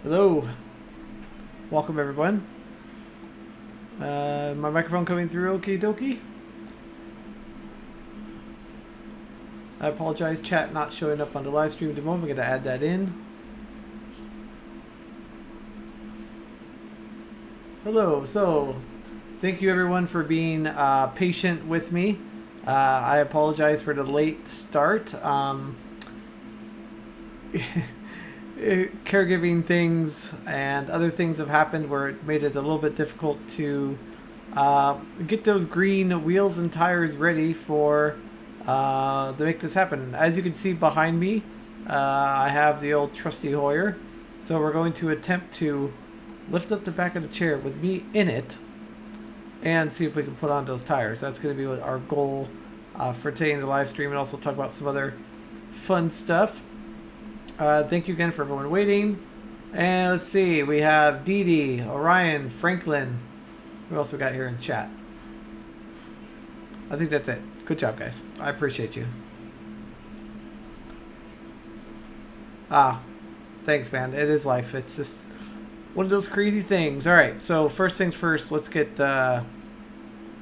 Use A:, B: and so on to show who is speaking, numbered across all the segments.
A: Hello, welcome everyone. My microphone coming through okie dokie. I apologize, chat not showing up on the live stream at the moment. I'm going to add that in. Hello, so thank you everyone for being patient with me. I apologize for the late start. Caregiving things and other things have happened where it made it a little bit difficult to get those green wheels and tires ready for to make this happen. As you can see behind me, I have the old trusty Hoyer. So we're going to attempt to lift up the back of the chair with me in it and see if we can put on those tires. That's going to be our goal for today in the live stream, and also talk about some other fun stuff. Thank you again for everyone waiting. And let's see, we have Dee Dee, Orion, Franklin. Who else we got here in chat? I think that's it. Good job, guys. I appreciate you. Thanks, man. It is life. It's just one of those crazy things. All right, so first things first, let's get...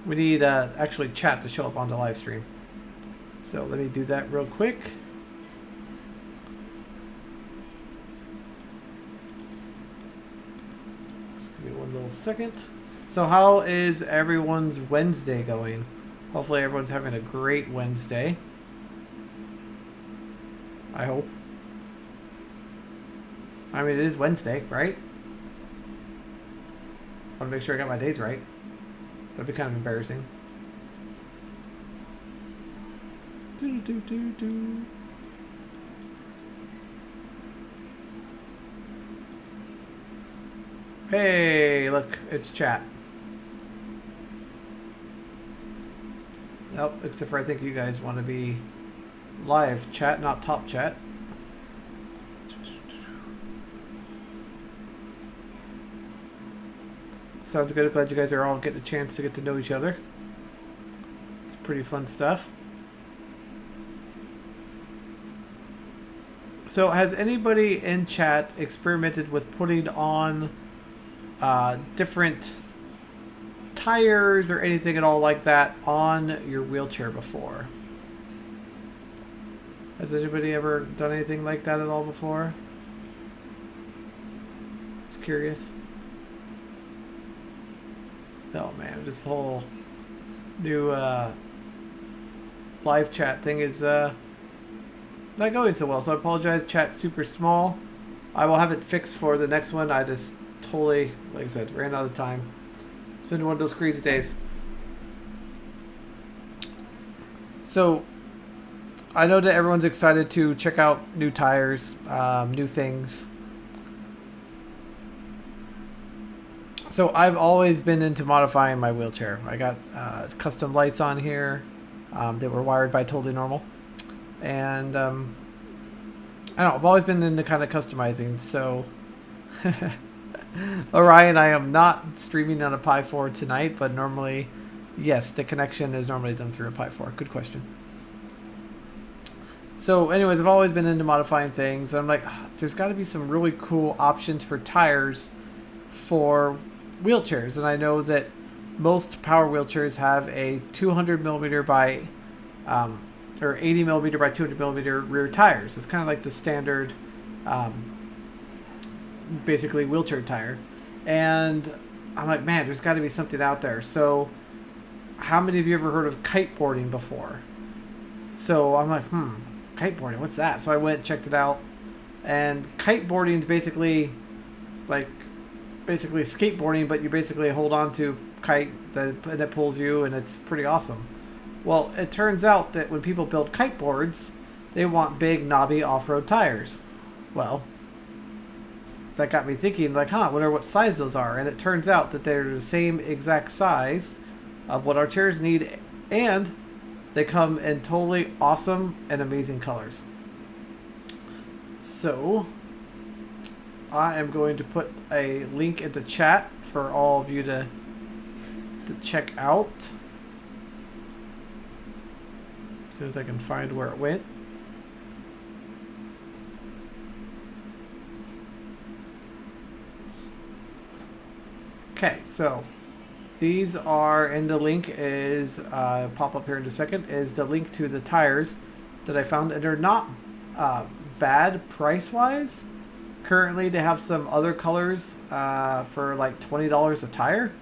A: we need actually chat to show up on the live stream. So let me do that real quick. Just give me one little second. So how is everyone's Wednesday going? Hopefully everyone's having a great Wednesday. I hope. I mean, it is Wednesday, right? I want to make sure I got my days right. That'd be kind of embarrassing. Hey, look, it's chat. Nope, except for I think you guys want to be live chat, not top chat. Sounds good. Glad you guys are all getting a chance to get to know each other. It's pretty fun stuff. So has anybody in chat experimented with putting on different tires or anything at all like that on your wheelchair before? Has anybody ever done anything like that at all before? Just curious. Oh man, this whole new live chat thing is not going so well, so I apologize. Chat's super small. I will have it fixed for the next one. I just totally, like I said, ran out of time. It's been one of those crazy days. So I know that everyone's excited to check out new tires, new things. So I've always been into modifying my wheelchair. I got custom lights on here that were wired by Totally Normal. And I don't know, I've always been into kind of customizing. So Orion, I am not streaming on a Pi 4 tonight, but normally, yes, the connection is normally done through a Pi 4. Good question. So anyways, I've always been into modifying things. And I'm like, there's got to be some really cool options for tires for wheelchairs. And I know that most power wheelchairs have a 200 millimeter by or 80 millimeter by 200 millimeter rear tires. It's kind of like the standard basically wheelchair tire. And I'm like, man, there's got to be something out there. So how many of you ever heard of kiteboarding before? So I'm like, kiteboarding, what's that? So I went and checked it out. And kiteboarding is basically skateboarding, but you basically hold on to kite and it pulls you, and it's pretty awesome. Well, it turns out that when people build kiteboards, they want big, knobby off-road tires. Well, that got me thinking, like, I wonder what size those are. And it turns out that they're the same exact size of what our chairs need, and they come in totally awesome and amazing colors. So I am going to put a link in the chat for all of you to check out. As soon as I can find where it went. Okay, so these are, and the link is, pop up here in a second, is the link to the tires that I found, and they're not bad price-wise. Currently, they have some other colors for like $20 a tire.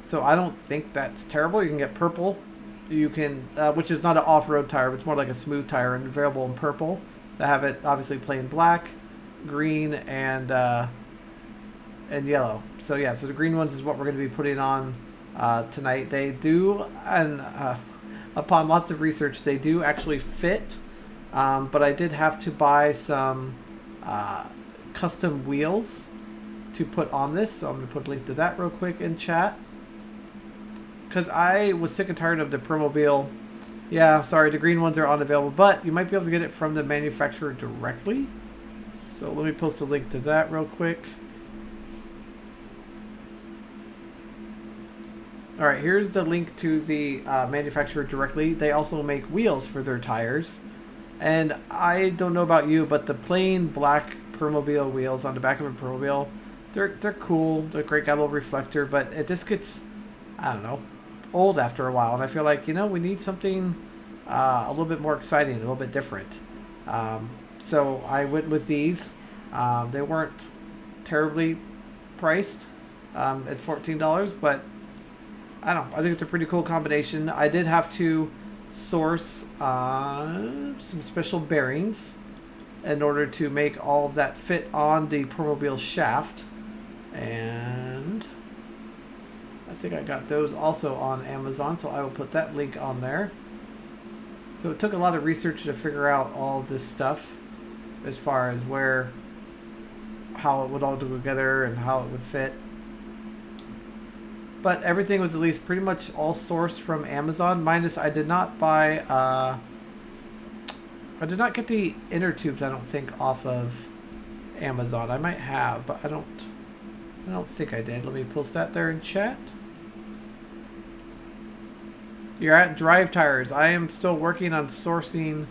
A: So I don't think that's terrible. You can get purple. You can, which is not an off-road tire, but it's more like a smooth tire and available in purple. They have it obviously plain black, green, and yellow. So yeah, so the green ones is what we're going to be putting on tonight. They do, and upon lots of research, they do actually fit. But I did have to buy some custom wheels to put on this. So I'm going to put a link to that real quick in chat. Because I was sick and tired of the Permobil. Yeah, sorry, the green ones are unavailable, but you might be able to get it from the manufacturer directly. So let me post a link to that real quick. Alright, here's the link to the manufacturer directly. They also make wheels for their tires. And I don't know about you, but the plain black Permobil wheels on the back of a Permobil, they're cool. They're great, got a little reflector, but it just gets, I don't know, old after a while. And I feel like, you know, we need something a little bit more exciting, a little bit different. So I went with these. They weren't terribly priced at $14, but I don't know. I think it's a pretty cool combination. I did have to source some special bearings in order to make all of that fit on the Permobil shaft. And I think I got those also on Amazon, so I will put that link on there. So it took a lot of research to figure out all of this stuff as far as how it would all go together and how it would fit. But everything was at least pretty much all sourced from Amazon, minus I did not buy, I did not get the inner tubes, I don't think, off of Amazon. I might have, but I don't think I did. Let me post that there in chat. You're at drive tires. I am still working on sourcing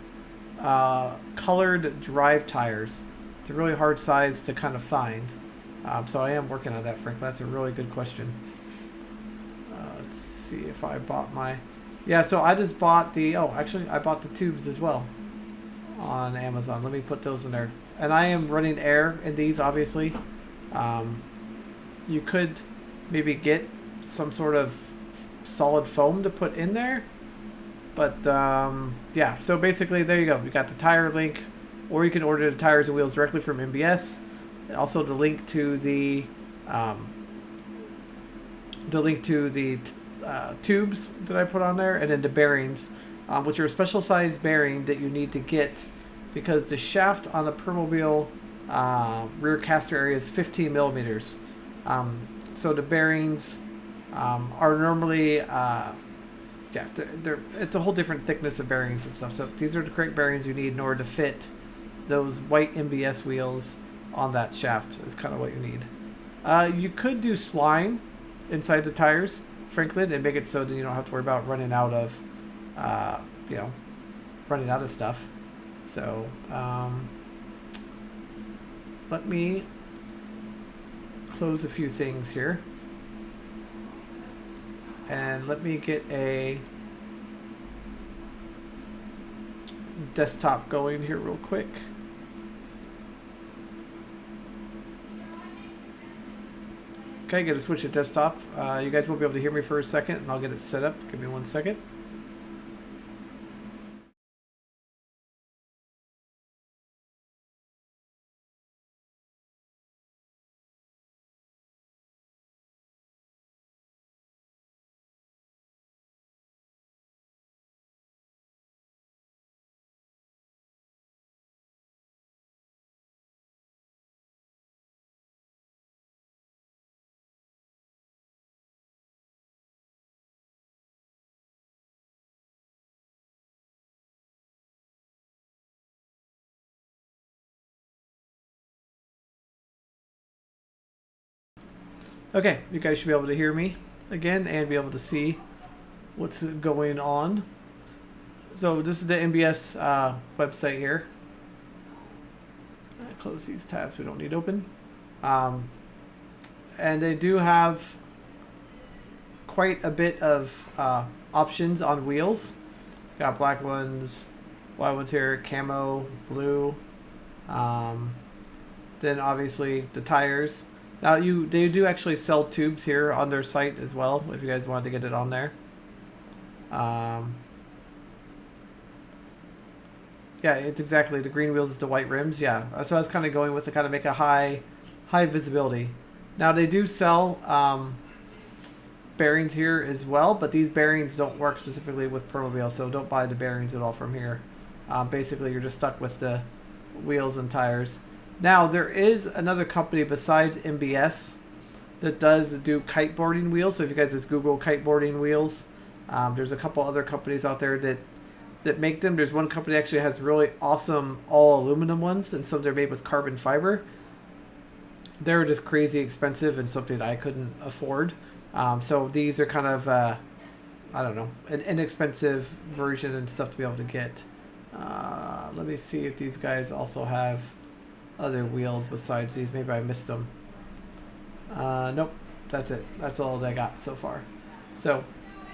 A: colored drive tires. It's a really hard size to kind of find. So I am working on that, Frank. That's a really good question. Let's see if I bought my... Yeah, so I just bought the... Oh, actually, I bought the tubes as well on Amazon. Let me put those in there. And I am running air in these, obviously. You could maybe get some sort of solid foam to put in there. But, yeah. So basically, there you go. We got the tire link. Or you can order the tires and wheels directly from MBS. Also, the link to the tubes that I put on there, and then the bearings, which are a special size bearing that you need to get because the shaft on the Permobil rear caster area is 15 millimeters. So the bearings are normally, it's a whole different thickness of bearings and stuff. So these are the correct bearings you need in order to fit those white MBS wheels on that shaft. Is kind of what you need. You could do slime inside the tires, Franklin, and make it so that you don't have to worry about running out of, running out of stuff. So let me close a few things here, and let me get a desktop going here real quick. Okay, got to switch to desktop. You guys won't be able to hear me for a second, and I'll get it set up. Give me 1 second. Okay, you guys should be able to hear me again and be able to see what's going on. So this is the MBS website here. Close these tabs we don't need open. and they do have quite a bit of options on wheels. Got black ones, white ones here, camo, blue. Then obviously the tires. Now they do actually sell tubes here on their site as well, if you guys wanted to get it on there. Yeah, it's exactly the green wheels is the white rims. Yeah, so I was kind of going with to kind of make a high visibility. Now they do sell bearings here as well, but these bearings don't work specifically with Permobil, so don't buy the bearings at all from here. Basically, you're just stuck with the wheels and tires. Now there is another company besides MBS that does do kiteboarding wheels. So if you guys just Google kiteboarding wheels, there's a couple other companies out there that make them. There's one company that actually has really awesome all aluminum ones, and some they're made with carbon fiber. They're just crazy expensive and something I couldn't afford. So these are kind of, I don't know, an inexpensive version and stuff to be able to get. Let me see if these guys also have other wheels besides these. Maybe I missed them. Nope, that's it. That's all that I got so far. So,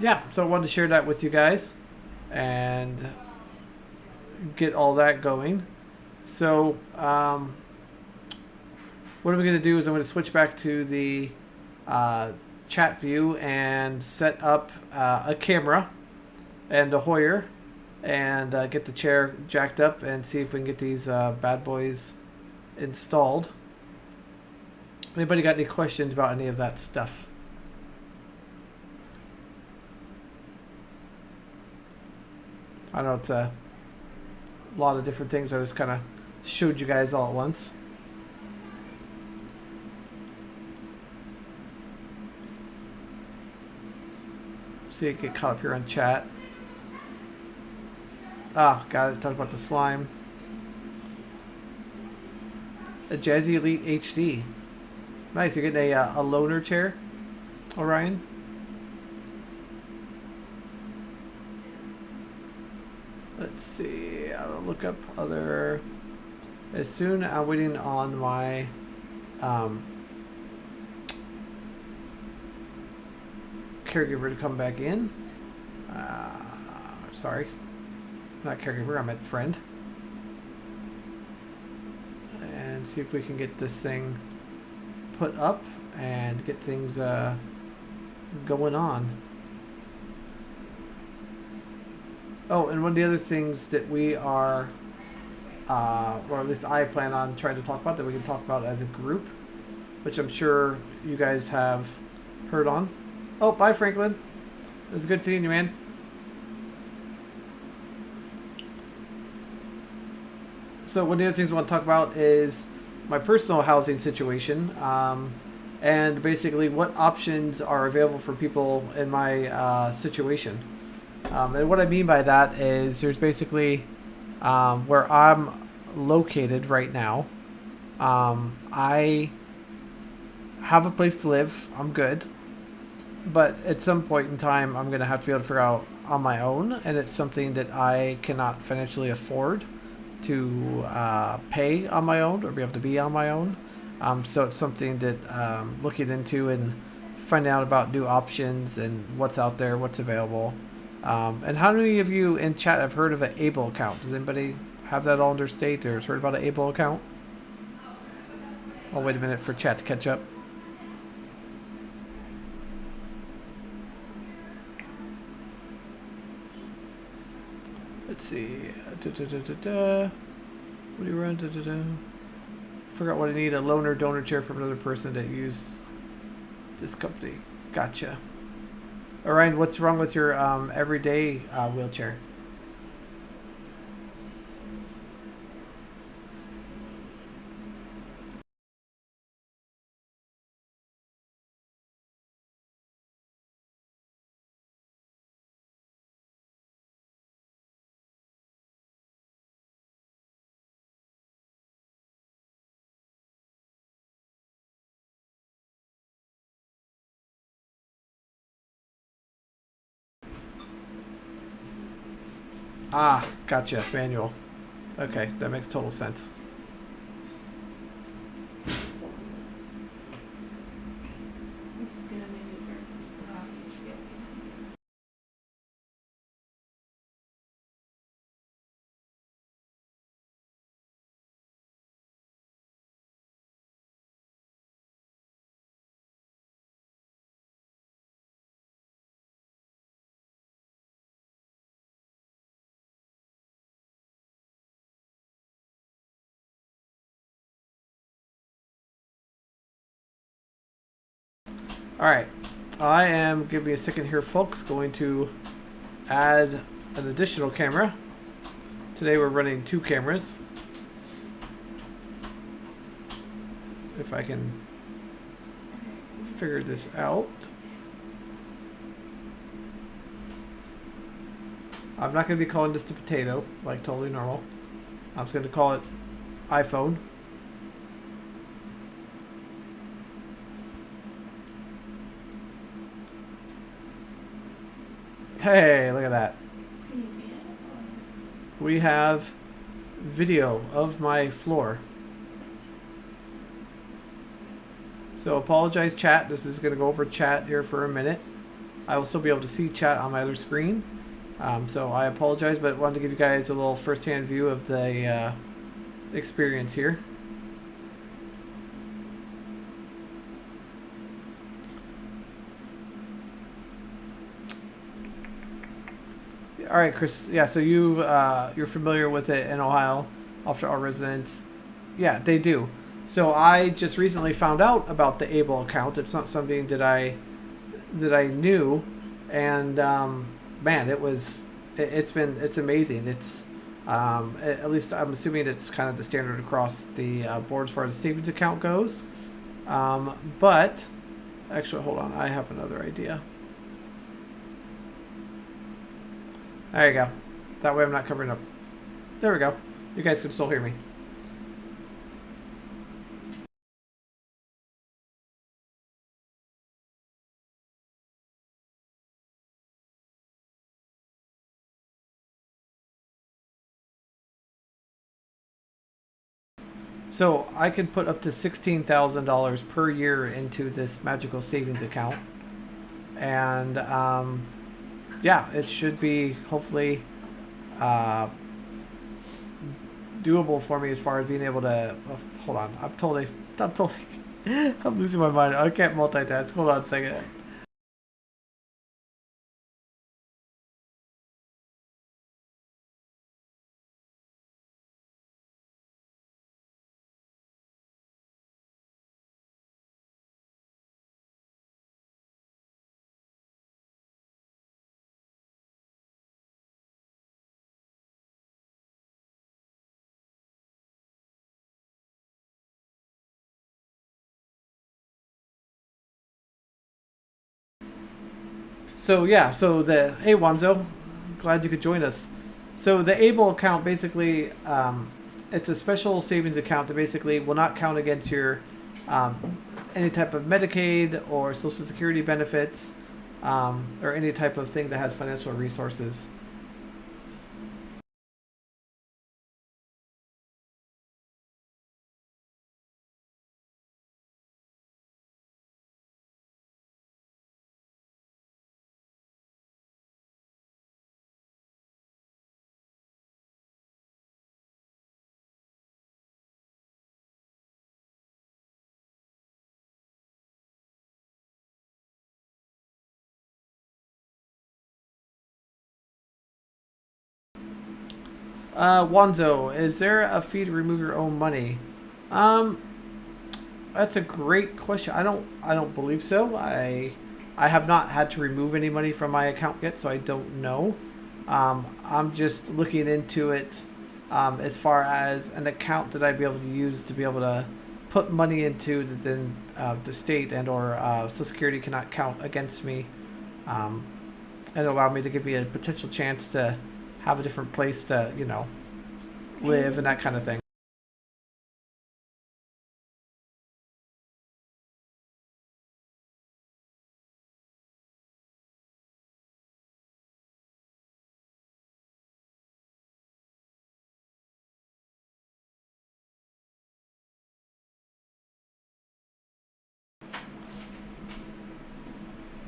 A: yeah, so I wanted to share that with you guys and get all that going. So, what I'm going to do is I'm going to switch back to the chat view and set up a camera and a Hoyer and get the chair jacked up and see if we can get these bad boys installed. Anybody got any questions about any of that stuff? I know it's a lot of different things I just kind of showed you guys all at once. See it get caught up here on chat. Ah, got it. Talk about the slime. A Jazzy Elite HD. Nice. You're getting a loaner chair, Orion. Let's see. I'll look up other. As soon I'm waiting on my caregiver to come back in. Sorry, not caregiver. I meant friend. And see if we can get this thing put up and get things going on. Oh, and one of the other things that we are, or at least I plan on trying to talk about, that we can talk about as a group, which I'm sure you guys have heard on. Oh, bye, Franklin. It was good seeing you, man. So one of the other things I want to talk about is my personal housing situation, and basically what options are available for people in my situation. And what I mean by that is there's basically where I'm located right now. I have a place to live. I'm good. But at some point in time, I'm going to have to be able to figure out on my own. And it's something that I cannot financially afford to pay on my own or be able to be on my own. So it's something that I'm looking into and finding out about new options and what's out there, what's available. And how many of you in chat have heard of an Able account? Does anybody have that all in their state or has heard about an Able account? I'll wait a minute for chat to catch up. Let's see. What do you run? Forgot what I need. A loaner donor chair from another person that used this company. Gotcha. Alright, what's wrong with your everyday wheelchair? Ah, gotcha. Manual. Okay, that makes total sense. Alright. I am, give me a second here, folks, going to add an additional camera. Today we're running 2 cameras. If I can figure this out. I'm not going to be calling this the potato, like totally normal. I'm just going to call it iPhone. Hey, look at that.
B: Can you see it?
A: We have video of my floor. So apologize, chat. This is going to go over chat here for a minute. I will still be able to see chat on my other screen. So I apologize, but wanted to give you guys a little first-hand view of the experience here. All right, Chris. Yeah, so you're familiar with it in Ohio, after our residents. Yeah, they do. So I just recently found out about the Able account. It's not something that I knew, and man, it's amazing. It's at least I'm assuming it's kind of the standard across the board as far as savings account goes. But actually, hold on, I have another idea. There you go. That way I'm not covering up. There we go. You guys can still hear me. So I could put up to $16,000 per year into this magical savings account. And yeah, it should be hopefully doable for me as far as being able to. Oh, hold on, I'm totally, I'm losing my mind. I can't multitask. Hold on a second. So yeah, so hey Wanzo, glad you could join us. So the Able account basically, it's a special savings account that basically will not count against your any type of Medicaid or Social Security benefits, or any type of thing that has financial resources. Wanzo, is there a fee to remove your own money? Um, that's a great question. I don't believe so. I have not had to remove any money from my account yet, so I don't know. I'm just looking into it as far as an account that I'd be able to use to be able to put money into that then the state and or Social Security cannot count against me, um, and allow me to give me a potential chance to have a different place to live and that kind of thing.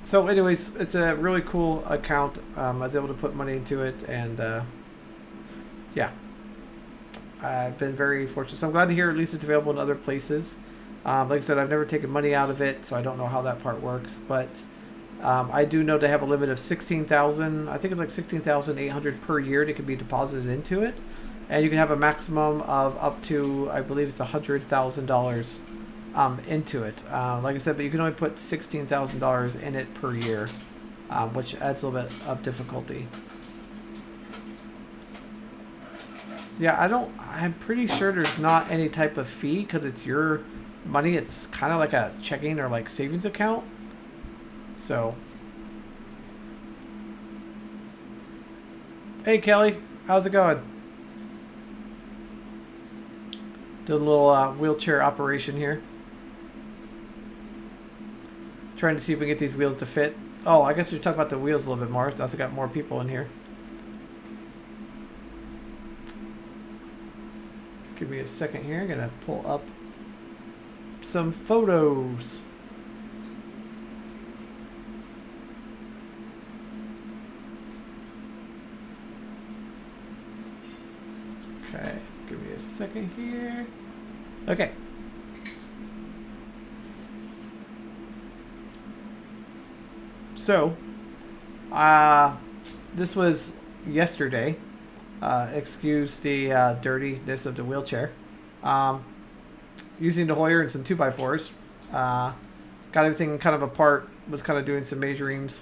A: So anyways, it's a really cool account. I was able to put money into it, and yeah, I've been very fortunate. So I'm glad to hear at least it's available in other places. Like I said, I've never taken money out of it, so I don't know how that part works. But I do know they have a limit of 16,000. I think it's like 16,800 per year that can be deposited into it, and you can have a maximum of up to, I believe it's $100,000 into it. Like I said, but you can only put $16,000 in it per year, which adds a little bit of difficulty. Yeah, I'm pretty sure there's not any type of fee because it's your money. It's kind of like a checking or like savings account. So, hey Kelly, how's it going? Doing a little wheelchair operation here. Trying to see if we can get these wheels to fit. Oh, I guess we should talk about the wheels a little bit more. It's also got more people in here. Give me a second here. I'm gonna pull up some photos. Okay, give me a second here. Okay. So, this was yesterday. Excuse the dirtiness of the wheelchair. Using the Hoyer and some 2x4s. Got everything kind of apart. Was kind of doing some measurings.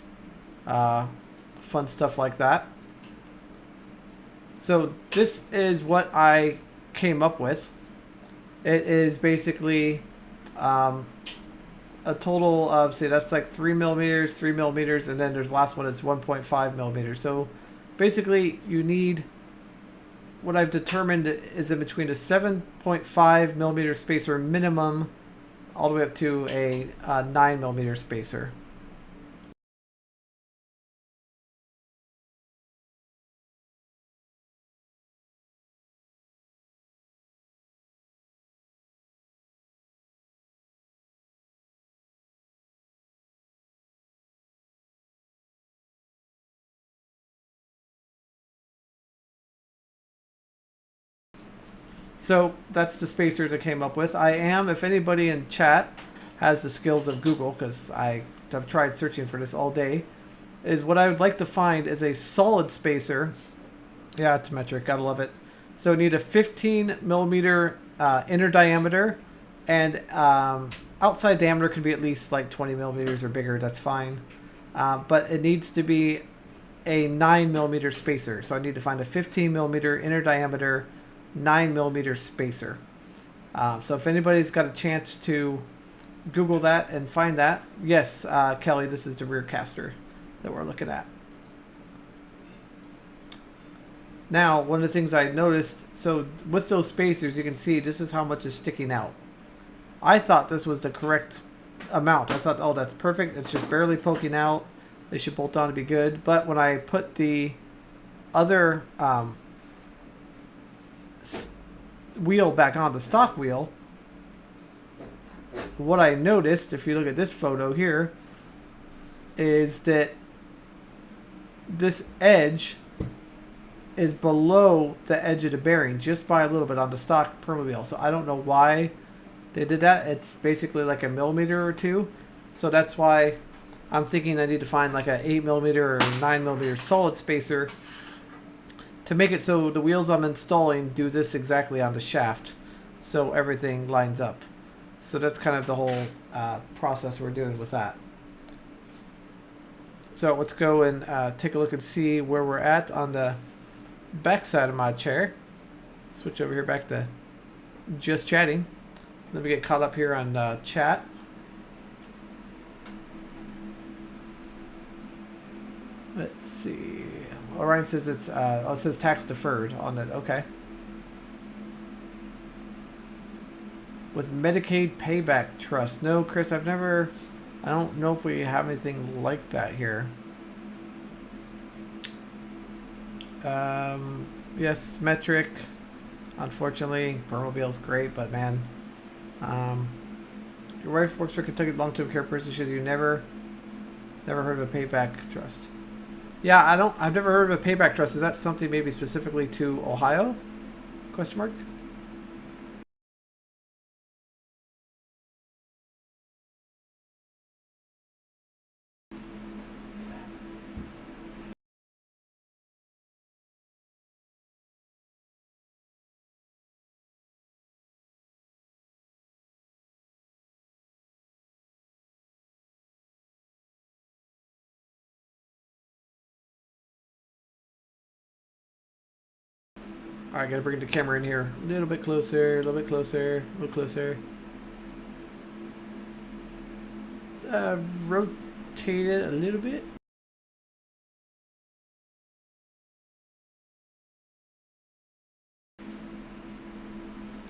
A: Fun stuff like that. So this is what I came up with. It is basically a total of, say, that's like 3 millimeters, 3 millimeters, and then there's the last one, it's 1.5 millimeters. So basically you need, what I've determined is in between a 7.5 millimeter spacer minimum all the way up to a 9 millimeter spacer. So that's the spacers I came up with. I am, if anybody in chat has the skills of Google, because I've tried searching for this all day, is what I would like to find is a solid spacer. Yeah, it's metric. Gotta love it. So need a 15 millimeter inner diameter, and outside diameter could be at least like 20 millimeters or bigger. That's fine. But it needs to be a 9 millimeter spacer. So I need to find a 15 millimeter inner diameter 9 millimeter spacer. So if anybody's got a chance to Google that and find that, yes, Kelly, this is the rear caster that we're looking at. Now, one of the things I noticed, so with those spacers, you can see this is how much is sticking out. I thought this was the correct amount. I thought, oh, that's perfect. It's just barely poking out. They should bolt on to be good. But when I put the other wheel back on, the stock wheel, what I noticed, if you look at this photo here, is that this edge is below the edge of the bearing just by a little bit on the stock permawheel. So I don't know why they did that. It's basically like a millimeter or two. So that's why I'm thinking I need to find like a 8 millimeter or 9 millimeter solid spacer to make it so the wheels I'm installing do this exactly on the shaft, so everything lines up. So that's kind of the whole process we're doing with that. So let's go and take a look and see where we're at on the back side of my chair. Switch over here back to just chatting. Let me get caught up here on chat. Let's see. Orion says it's oh, it says tax deferred on it. Okay. With Medicaid payback trust. No, Chris, I don't know if we have anything like that here. Yes, metric. Unfortunately, Permobile's great, but man, your wife works for Kentucky long-term care person. She says you never heard of a payback trust. Yeah, I've never heard of a payback trust. Is that something maybe specifically to Ohio? Question mark. All right, gotta bring the camera in here a little bit closer, a little bit closer, a little closer. Rotate it a little bit.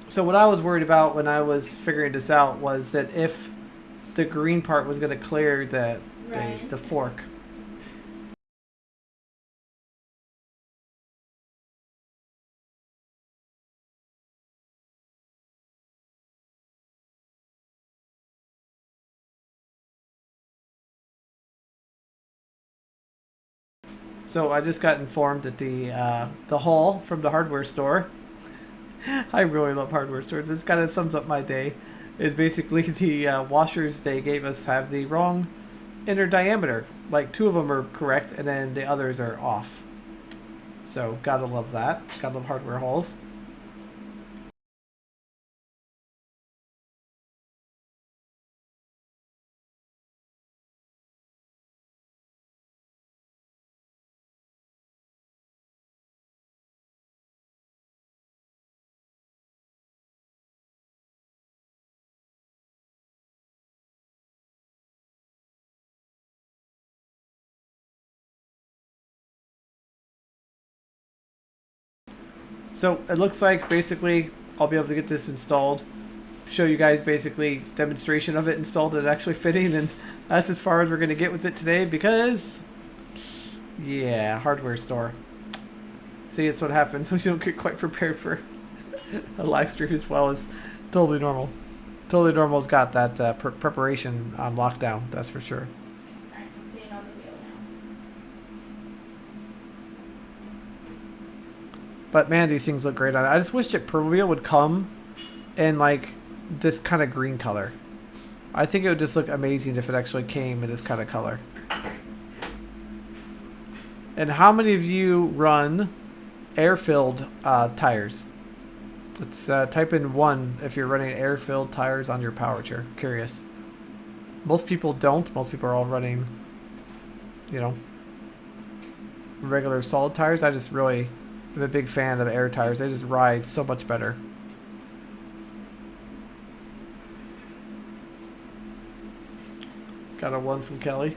A: So what I was worried about when I was figuring this out was that if the green part was going to clear the fork. So I just got informed that the haul from the hardware store, I really love hardware stores. This kind of sums up my day. Is basically the washers they gave us have the wrong inner diameter. Like 2 of them are correct, and then the others are off. So gotta love that. Gotta love hardware hauls. So it looks like basically I'll be able to get this installed, show you guys basically demonstration of it installed and actually fitting, and that's as far as we're going to get with it today because, yeah, hardware store. See, it's what happens when you don't get quite prepared for a live stream as well as totally normal. Totally normal's got that preparation on lockdown, that's for sure. But man, these things look great on it. I just wish that Purple Wheel would come in like this kind of green color. I think it would just look amazing if it actually came in this kind of color. And how many of you run air-filled tires? Let's type in 1 if you're running air-filled tires on your power chair. Curious. Most people don't. Most people are all running, you know, regular solid tires. I just really... I'm a big fan of air tires. They just ride so much better. Got a 1 from Kelly.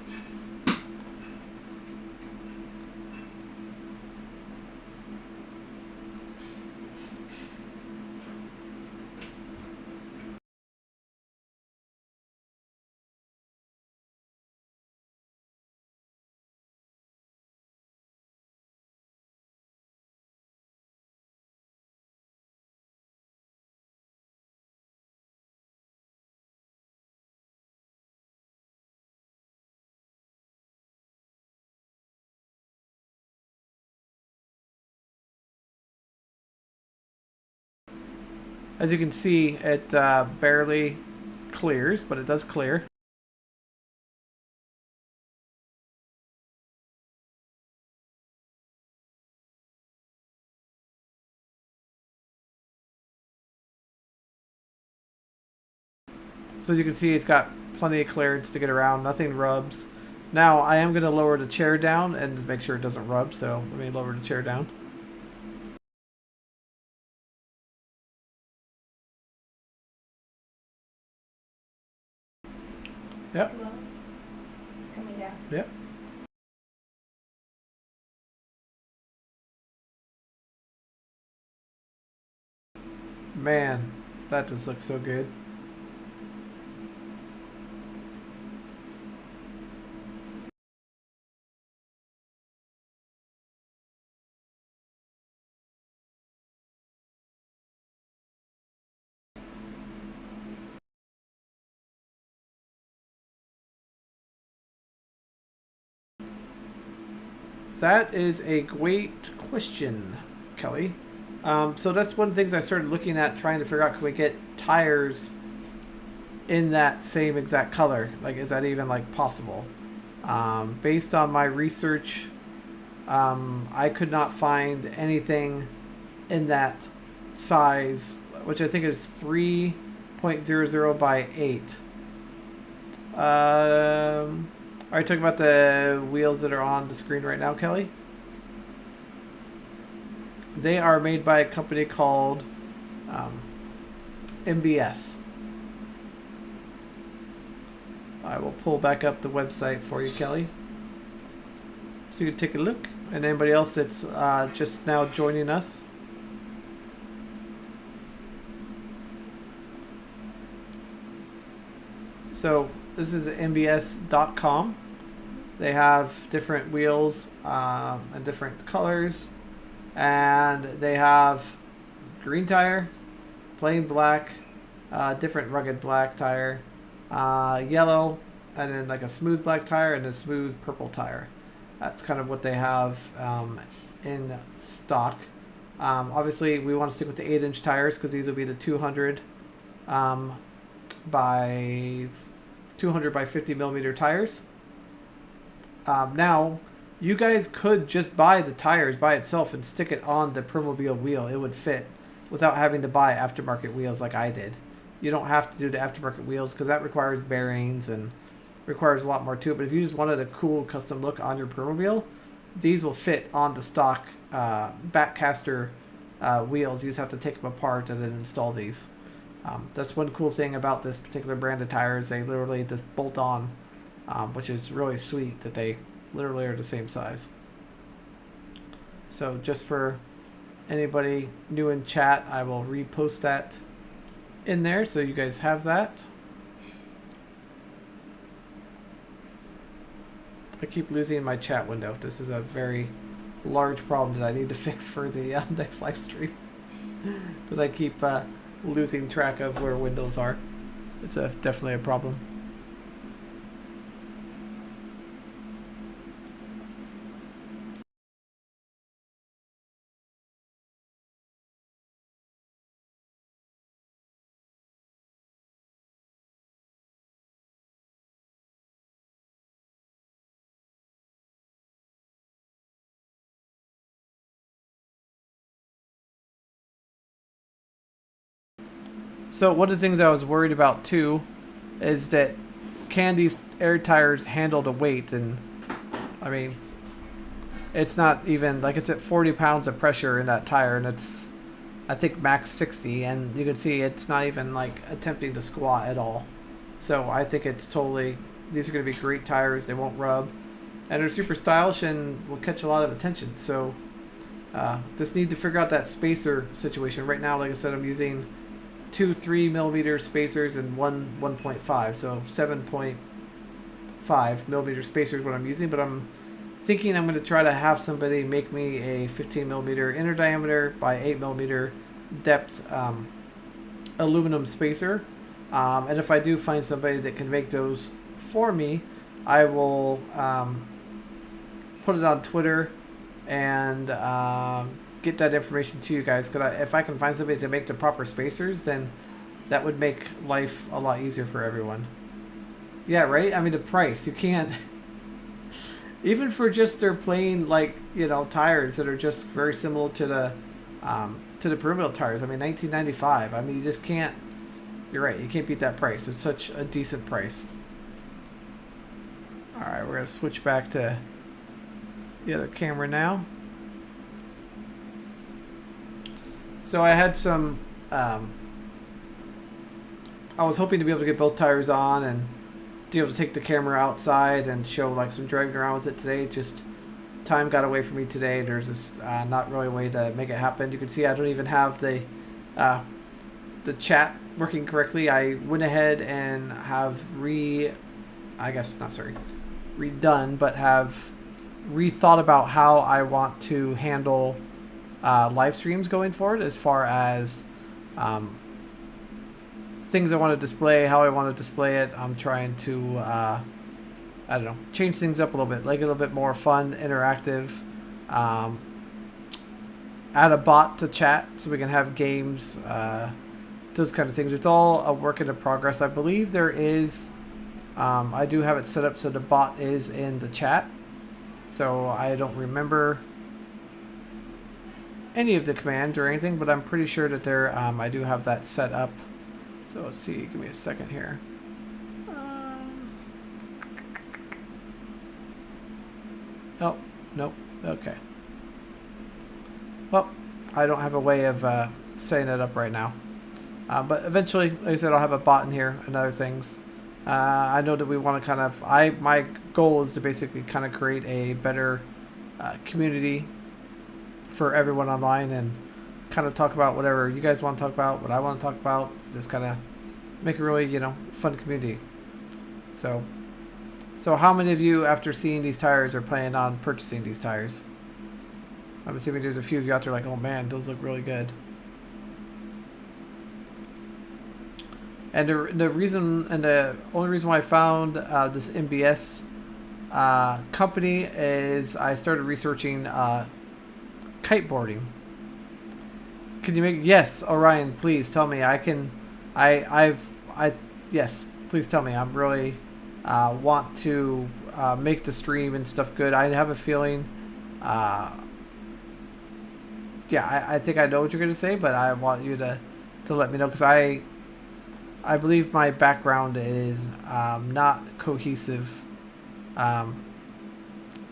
A: As you can see, it barely clears, but it does clear. So as you can see, it's got plenty of clearance to get around. Nothing rubs. Now, I am going to lower the chair down and just make sure it doesn't rub. So let me lower the chair down. Yep.
B: Coming down.
A: Yep. Man, that just looks so good. That is a great question, Kelly. So that's one of the things I started looking at, trying to figure out, can we get tires in that same exact color? Like, is that even like possible? Based on my research, I could not find anything in that size, which I think is 3.00 by 8. Are you talking about the wheels that are on the screen right now, Kelly? They are made by a company called MBS. I will pull back up the website for you, Kelly, so you can take a look. And anybody else that's just now joining us. So this is mbs.com. They have different wheels and different colors, and they have green tire, plain black, different rugged black tire, yellow, and then like a smooth black tire and a smooth purple tire. That's kind of what they have in stock. Obviously, we want to stick with the 8-inch tires because these will be the 200 by 50 millimeter tires. Now, you guys could just buy the tires by itself and stick it on the Permobile wheel. It would fit without having to buy aftermarket wheels like I did. You don't have to do the aftermarket wheels because that requires bearings and requires a lot more to it. But if you just wanted a cool custom look on your Permobile, these will fit on the stock backcaster wheels. You just have to take them apart and then install these. That's one cool thing about this particular brand of tires. They literally just bolt on, which is really sweet that they literally are the same size. So just for anybody new in chat, I will repost that in there so you guys have that. I keep losing my chat window. This is a very large problem that I need to fix for the next live stream because I keep losing track of where windows are. It's definitely a problem. So one of the things I was worried about too is that can these air tires handle the weight? And I mean, it's not even like it's at 40 pounds of pressure in that tire, and it's I think max 60, and you can see it's not even like attempting to squat at all. So I think it's totally, these are going to be great tires. They won't rub, and they're super stylish and will catch a lot of attention. So just need to figure out that spacer situation. Right now, like I said, I'm using 2 3mm spacers and 1.5, so 7.5 millimeter spacers what I'm using, but I'm thinking I'm going to try to have somebody make me a 15mm inner diameter by 8mm depth aluminum spacer, and if I do find somebody that can make those for me, I will put it on Twitter and get that information to you guys, because if I can find somebody to make the proper spacers, then that would make life a lot easier for everyone. Yeah, right? I mean, the price, you can't even for just their plain, like, you know, tires that are just very similar to the Permobile tires. I mean, $19.95. I mean, you just can't, you're right, you can't beat that price. It's such a decent price. All right, we're going to switch back to the other camera now. So I had some, I was hoping to be able to get both tires on and be able to take the camera outside and show like some driving around with it today. Just time got away from me today. There's just not really a way to make it happen. You can see I don't even have the chat working correctly. I went ahead and have redone, but have rethought about how I want to handle live streams going forward, as far as things I want to display, how I want to display it. I'm trying to I don't know, change things up a little bit, like a little bit more fun, interactive, add a bot to chat so we can have games, those kind of things. It's all a work in progress. I believe there is I do have it set up so the bot is in the chat, so I don't remember any of the commands or anything, but I'm pretty sure that there I do have that set up. So let's see, give me a second here. Oh, nope, okay. Well, I don't have a way of setting it up right now. But eventually, like I said, I'll have a bot in here and other things. I know that we want to kind of... my goal is to basically kind of create a better community for everyone online and kind of talk about whatever you guys want to talk about, what I want to talk about. Just kind of make a really, fun community. So how many of you, after seeing these tires, are planning on purchasing these tires? I'm assuming there's a few of you out there like, oh man, those look really good. And the reason, and the only reason why I found this MBS company is I started researching kiteboarding. Can you make... Yes, Orion, please tell me. Yes, please tell me. I'm really want to make the stream and stuff good. I have a feeling... yeah, I think I know what you're going to say, but I want you to let me know, because I believe my background is not cohesive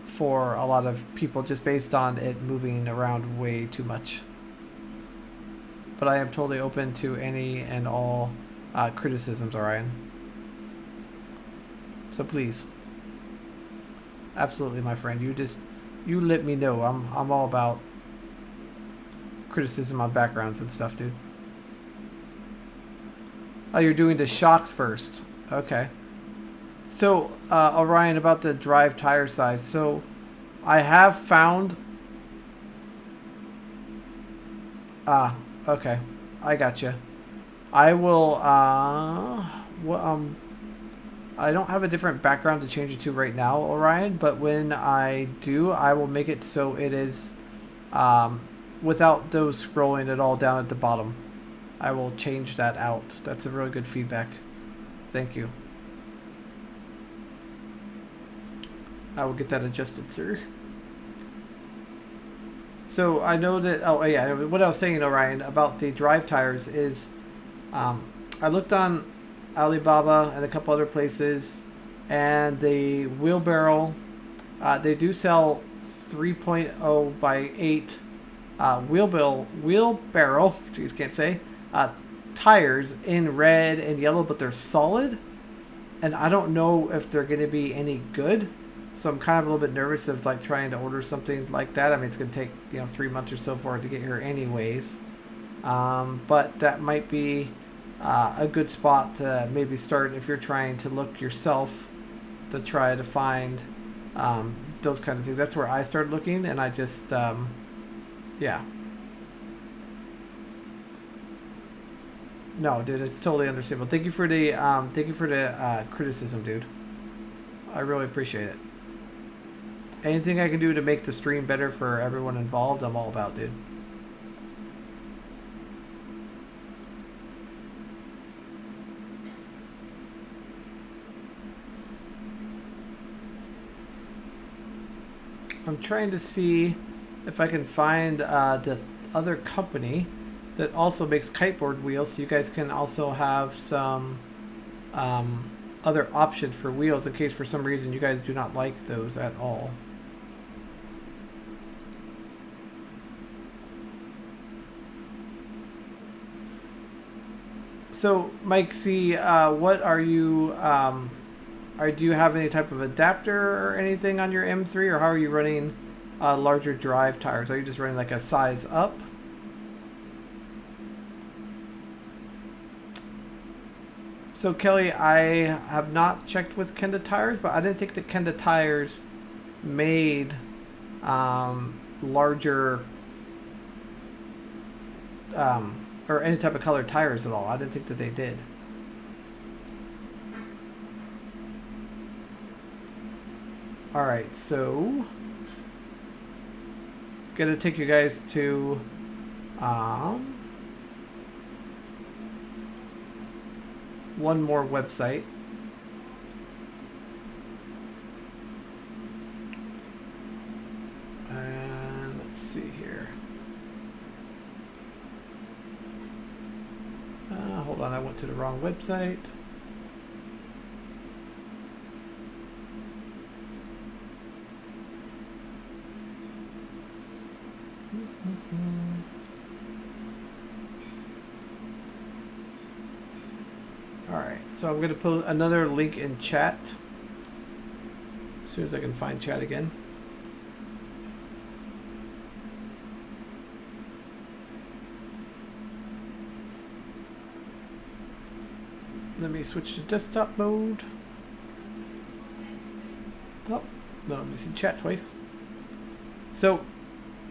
A: for a lot of people, just based on it moving around way too much. But I am totally open to any and all criticisms, Orion. So please, absolutely, my friend, you let me know. I'm all about criticism on backgrounds and stuff, dude. Oh, you're doing the shocks first. Okay. So, Orion, about the drive tire size. So, I have found... okay. I gotcha. I will, I don't have a different background to change it to right now, Orion, but when I do, I will make it so it is, without those scrolling it all down at the bottom. I will change that out. That's a really good feedback. Thank you. I will get that adjusted, sir. So I know that... Oh, yeah. What I was saying, Orion, about the drive tires is... I looked on Alibaba and a couple other places, and the wheelbarrow... they do sell 3.0 by 8 wheelbarrow... Jeez, can't say... tires in red and yellow, but they're solid, and I don't know if they're going to be any good, so I'm kind of a little bit nervous of like trying to order something like that. I mean, it's going to take 3 months or so for it to get here anyways, but that might be a good spot to maybe start if you're trying to look yourself to try to find those kind of things. That's where I started looking, and I just yeah. No, dude, it's totally understandable. Thank you for the criticism, dude. I really appreciate it. Anything I can do to make the stream better for everyone involved, I'm all about, dude. I'm trying to see if I can find the other company that also makes kiteboard wheels, so you guys can also have some other option for wheels in case for some reason you guys do not like those at all. So, Mike C, what are you, do you have any type of adapter or anything on your M3, or how are you running larger drive tires? Are you just running like a size up? So Kelly, I have not checked with Kenda Tires, but I didn't think that Kenda Tires made larger or any type of colored tires at all. I didn't think that they did. All right, so gonna take you guys to one more website. And let's see here. Hold on, I went to the wrong website. So I'm going to put another link in chat as soon as I can find chat again. Let me switch to desktop mode. Oh, no, let me see chat twice. So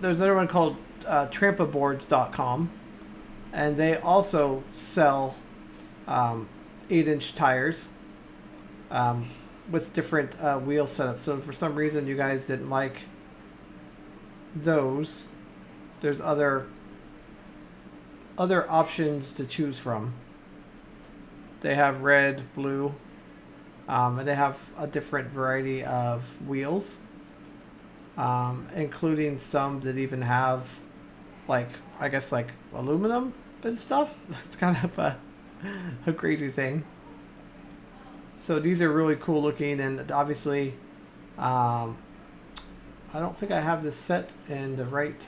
A: there's another one called trampaboards.com, and they also sell 8-inch tires with different wheel setups. So for some reason you guys didn't like those, there's other options to choose from. They have red, blue, and they have a different variety of wheels, including some that even have, like, I guess, like aluminum and stuff. It's kind of a crazy thing. So these are really cool looking, and obviously, I don't think I have this set in the right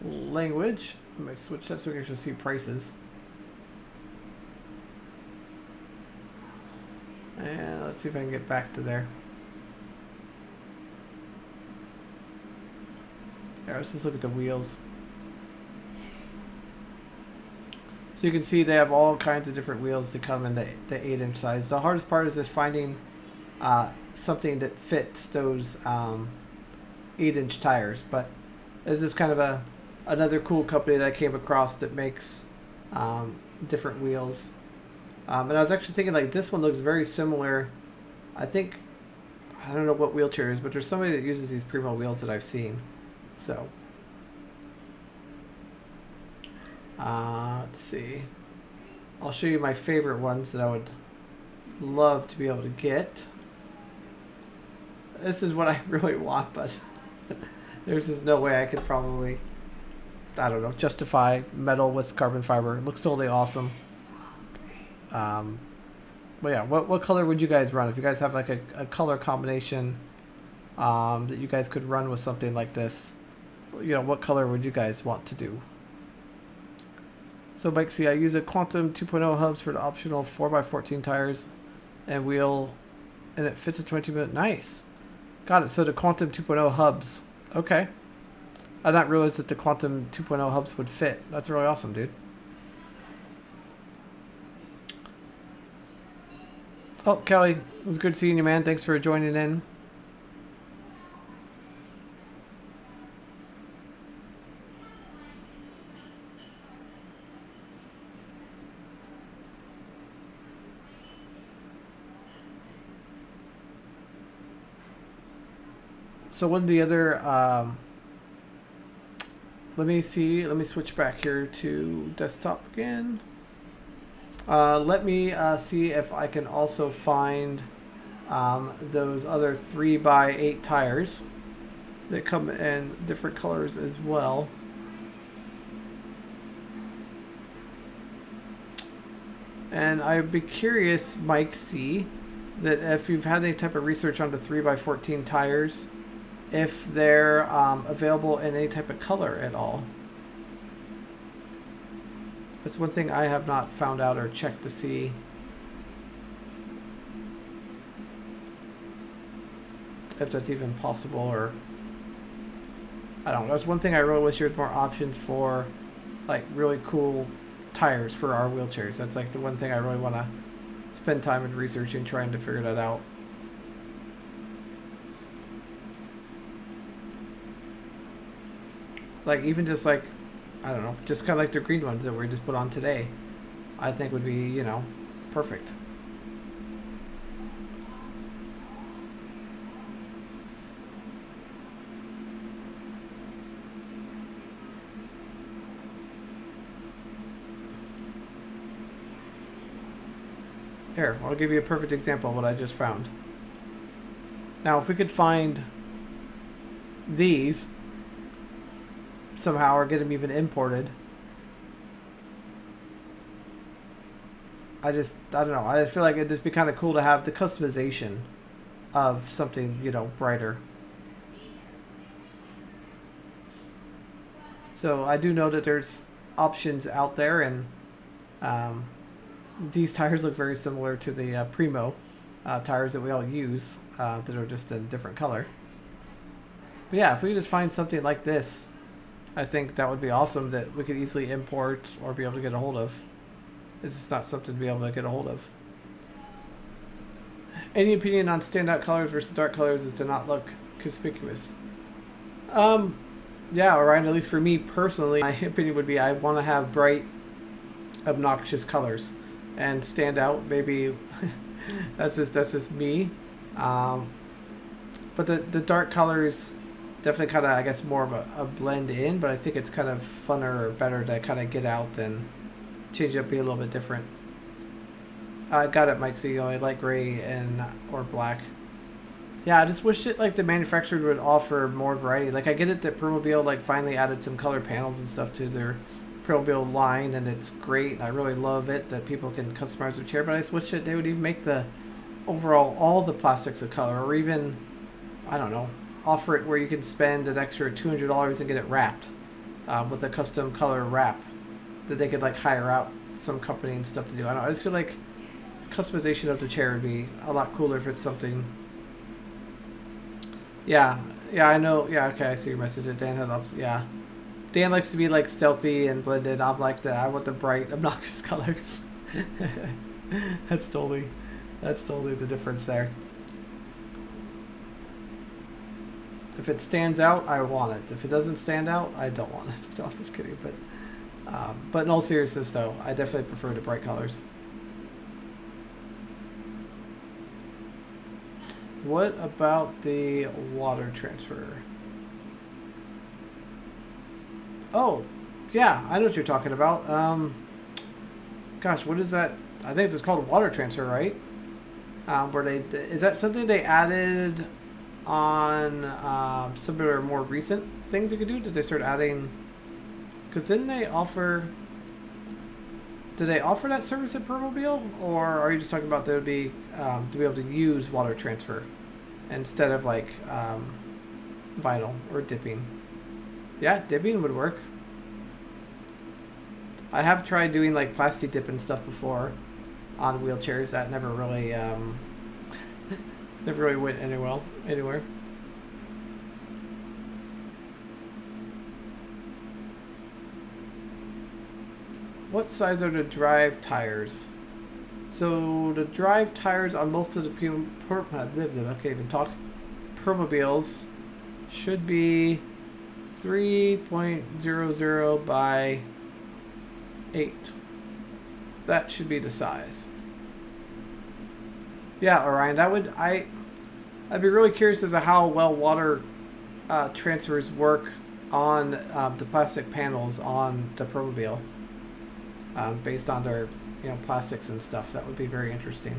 A: language. Let me switch that so we can actually see prices. And let's see if I can get back to there. Yeah, let's just look at the wheels. So you can see they have all kinds of different wheels to come in the 8-inch size. The hardest part is just finding something that fits those 8-inch tires. But this is kind of another cool company that I came across that makes different wheels. And I was actually thinking, like, this one looks very similar. I think, I don't know what wheelchair it is, but there's somebody that uses these Primo wheels that I've seen. So, let's see. I'll show you my favorite ones that I would love to be able to get. This is what I really want, but there's just no way I could probably, I don't know, justify metal with carbon fiber. It looks totally awesome. But yeah, what color would you guys run if you guys have like a color combination that you guys could run with something like this? You know, what color would you guys want to do? So Mike, see, I use a Quantum 2.0 hubs for the optional 4x14 tires and wheel, and it fits a 20-minute. Nice, got it. So the Quantum 2.0 hubs. Okay, I did not realize that the Quantum 2.0 hubs would fit. That's really awesome, dude. Oh, Kelly, it was good seeing you, man. Thanks for joining in. So one of the other, let me see, let me switch back here to desktop again. Let me see if I can also find those other 3x8 tires that come in different colors as well. And I'd be curious, Mike C, that if you've had any type of research on the 3x14 tires, if they're available in any type of color at all. That's one thing I have not found out or checked to see. If that's even possible, or I don't know. That's one thing I really wish there was more options for, like, really cool tires for our wheelchairs. That's like the one thing I really want to spend time in researching, trying to figure that out. Like, even just like, I don't know, just kind of like the green ones that we just put on today, I think would be, you know, perfect. Here, I'll give you a perfect example of what I just found. Now, if we could find these somehow or get them even imported, I don't know. I feel like it'd just be kind of cool to have the customization of something, you know, brighter. So I do know that there's options out there, and these tires look very similar to the Primo tires that we all use that are just in different color. But yeah, if we could just find something like this, I think that would be awesome that we could easily import or be able to get a hold of. It's just not something to be able to get a hold of. Any opinion on standout colors versus dark colors that do not look conspicuous? Yeah, Orion, at least for me personally, my opinion would be I want to have bright, obnoxious colors and stand out. Maybe that's just me. But the dark colors definitely kind of, I guess, more of a blend in, but I think it's kind of funner or better to kind of get out and change it up, be a little bit different. Got it, Mike. So you know, light gray and or black. Yeah, I just wish it like the manufacturer would offer more variety. Like I get it that Permobil like finally added some color panels and stuff to their Permobil line, and it's great. I really love it that people can customize their chair, but I just wish that they would even make the overall all the plastics a color, or even I don't know, offer it where you can spend an extra $200 and get it wrapped with a custom color wrap that they could like hire out some company and stuff to do. I don't know. I just feel like customization of the chair would be a lot cooler if it's something. Yeah, I know. Yeah, okay, I see your message. Dan had ups. Yeah, Dan likes to be like stealthy and blended. I'm like that. I want the bright, obnoxious colors. That's totally the difference there. If it stands out, I want it. If it doesn't stand out, I don't want it. No, I'm just kidding. But in all seriousness, though, I definitely prefer the bright colors. What about the water transfer? Oh, yeah, I know what you're talking about. Gosh, what is that? I think it's called water transfer, right? Where is that something they added on some of their more recent things you could do? Did they start adding? Because didn't they offer? Did they offer that service at Permobil, or are you just talking about they would be to be able to use water transfer instead of like vinyl or dipping? Yeah, dipping would work. I have tried doing like plastic dip and stuff before on wheelchairs. That never really never really went anywhere. What size are the drive tires? So the drive tires on most of the Permobils should be 3.00 by 8. That should be the size. Yeah, Orion, I'd be really curious as to how well water transfers work on the plastic panels on the Permobil. Based on their, plastics and stuff. That would be very interesting.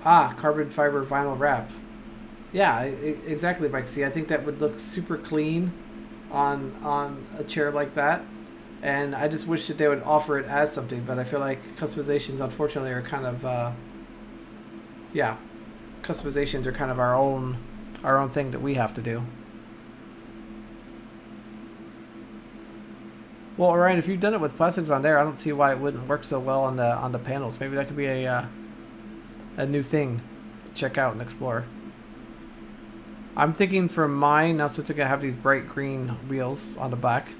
A: Carbon fiber vinyl wrap. Yeah, exactly, Mike. See, I think that would look super clean on a chair like that. And I just wish that they would offer it as something, but I feel like customizations, unfortunately, are kind of, customizations are kind of our own thing that we have to do. Well, Orion, if you've done it with plastics on there, I don't see why it wouldn't work so well on the panels. Maybe that could be a new thing to check out and explore. I'm thinking for mine now, since I have these bright green wheels on the back,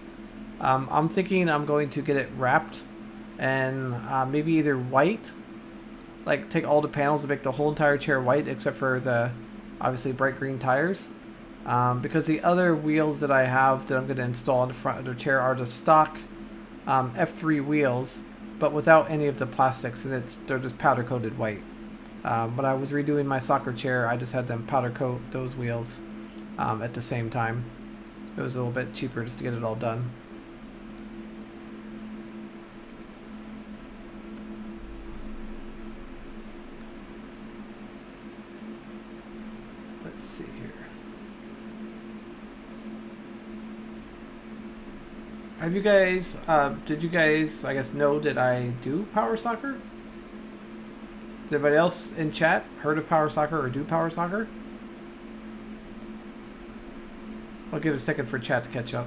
A: I'm thinking I'm going to get it wrapped and maybe either white. Like take all the panels and make the whole entire chair white except for the obviously bright green tires. Because the other wheels that I have that I'm going to install in the front of the chair are the stock F3 wheels, but without any of the plastics, and they're just powder coated white. When I was redoing my soccer chair, I just had them powder coat those wheels at the same time. It was a little bit cheaper just to get it all done. Let's see here. Have you guys, did you guys, I guess, know that I do power soccer? Has anybody else in chat heard of power soccer or do power soccer? I'll give it a second for chat to catch up.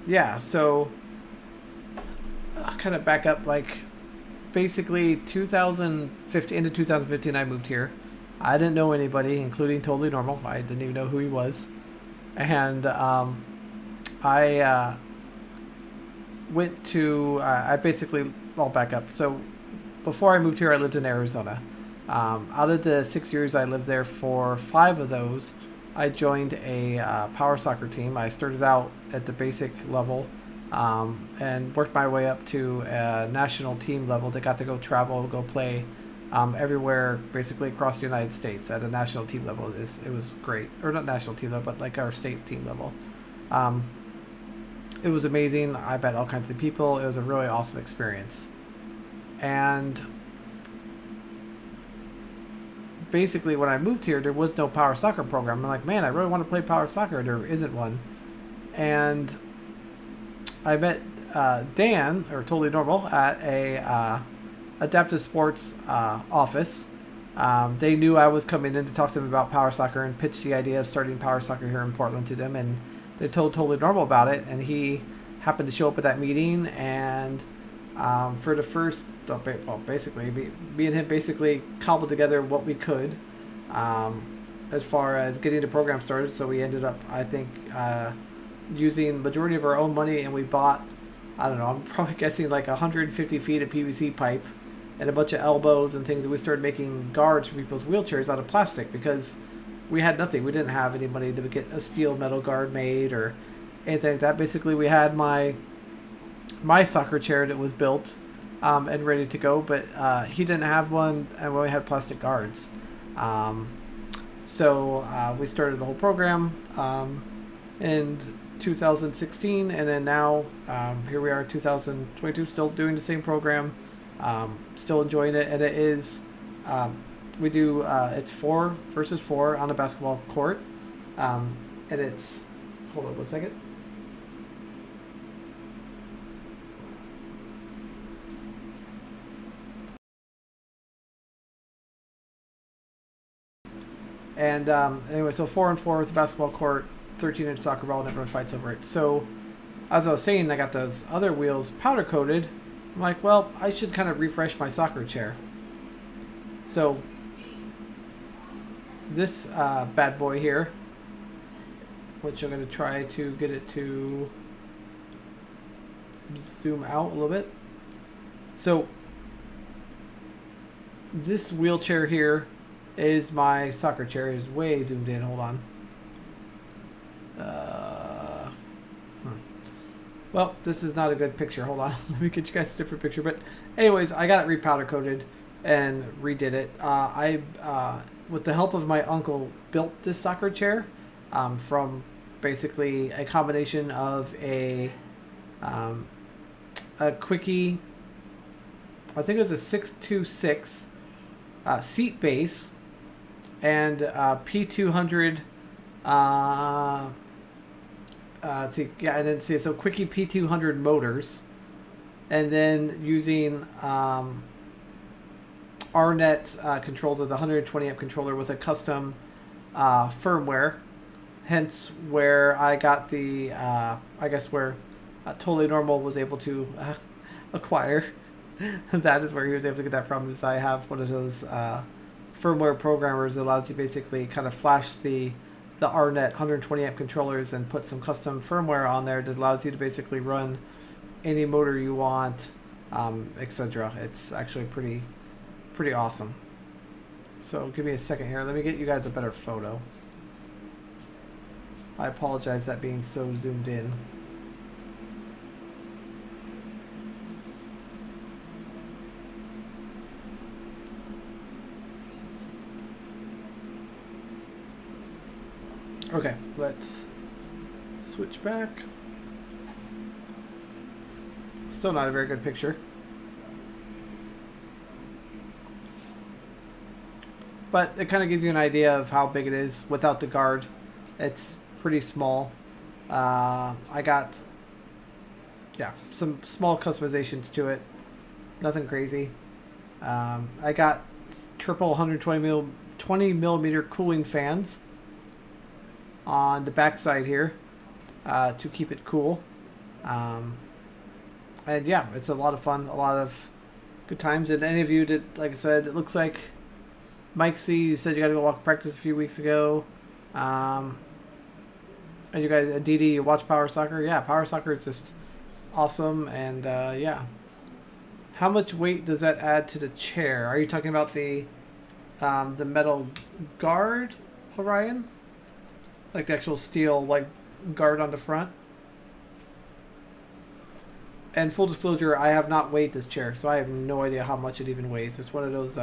A: Yeah, so kind of back up, like basically 2015 into 2015 I moved here. I didn't know anybody, including Totally Normal. I didn't even know who he was. And I went to, I basically, I'll back up. So before I moved here, I lived in Arizona. Out of the 6 years I lived there, for 5 of those, I joined a power soccer team. I started out at the basic level and worked my way up to a national team level that got to go travel, go play everywhere, basically across the United States at a national team level. It was great. Or not national team level, but like our state team level. It was amazing. I met all kinds of people. It was a really awesome experience. And basically when I moved here, there was no power soccer program. I'm like, man, I really want to play power soccer. There isn't one. And I met Dan, or Totally Normal, at a Adaptive Sports office. They knew I was coming in to talk to them about power soccer and pitch the idea of starting power soccer here in Portland to them. And they told Totally Normal about it. And he happened to show up at that meeting. And for the first, well, basically, me and him basically cobbled together what we could as far as getting the program started. So we ended up, I think, using majority of our own money, and we bought, I don't know, I'm probably guessing like 150 feet of PVC pipe and a bunch of elbows and things. And we started making guards for people's wheelchairs out of plastic because we had nothing. We didn't have any money to get a steel metal guard made or anything like that. Basically, we had my soccer chair that was built and ready to go, but he didn't have one, and we only had plastic guards. So we started the whole program in 2016, and then now here we are in 2022, still doing the same program, still enjoying it. And it is we do it's 4 versus 4 on a basketball court, and it's, hold on 1 second. And anyway, so 4-on-4 with the basketball court, 13-inch soccer ball, and everyone fights over it. So, as I was saying, I got those other wheels powder coated. I'm like, well, I should kind of refresh my soccer chair. So, this bad boy here, which I'm going to try to get it to zoom out a little bit. So, this wheelchair here is my soccer chair. It is way zoomed in. Hold on. Well, this is not a good picture. Hold on. Let me get you guys a different picture. But anyways, I got it repowder coated and redid it. I with the help of my uncle, built this soccer chair from basically a combination of a quickie, I think it was a 626 seat base, and P200 let's see, yeah, and then see, so quickie P200 motors, and then using RNet controls of the 120 amp controller with a custom firmware, hence where I got the I guess where Totally Normal was able to acquire. That is where he was able to get that from, is I have one of those firmware programmers that allows you basically kind of flash the RNet 120 amp controllers and put some custom firmware on there that allows you to basically run any motor you want, etc. It's actually pretty awesome. So give me a second here. Let me get you guys a better photo. I apologize that being so zoomed in. Okay, let's switch back. Still not a very good picture. but it kind of gives you an idea of how big it is without the guard. It's pretty small. I got, yeah, some small customizations to it. Nothing crazy. I got triple 20 millimeter cooling fans on the backside here to keep it cool. And yeah, it's a lot of fun, a lot of good times. And any of you that, like I said, it looks like Mike C, you said you got to go walk practice a few weeks ago. And you guys, Didi, you watch Power Soccer? Yeah, Power Soccer is just awesome. And yeah. How much weight does that add to the chair? Are you talking about the metal guard, Orion? Like the actual steel like guard on the front? And full disclosure, I have not weighed this chair, so I have no idea how much it even weighs. It's one of those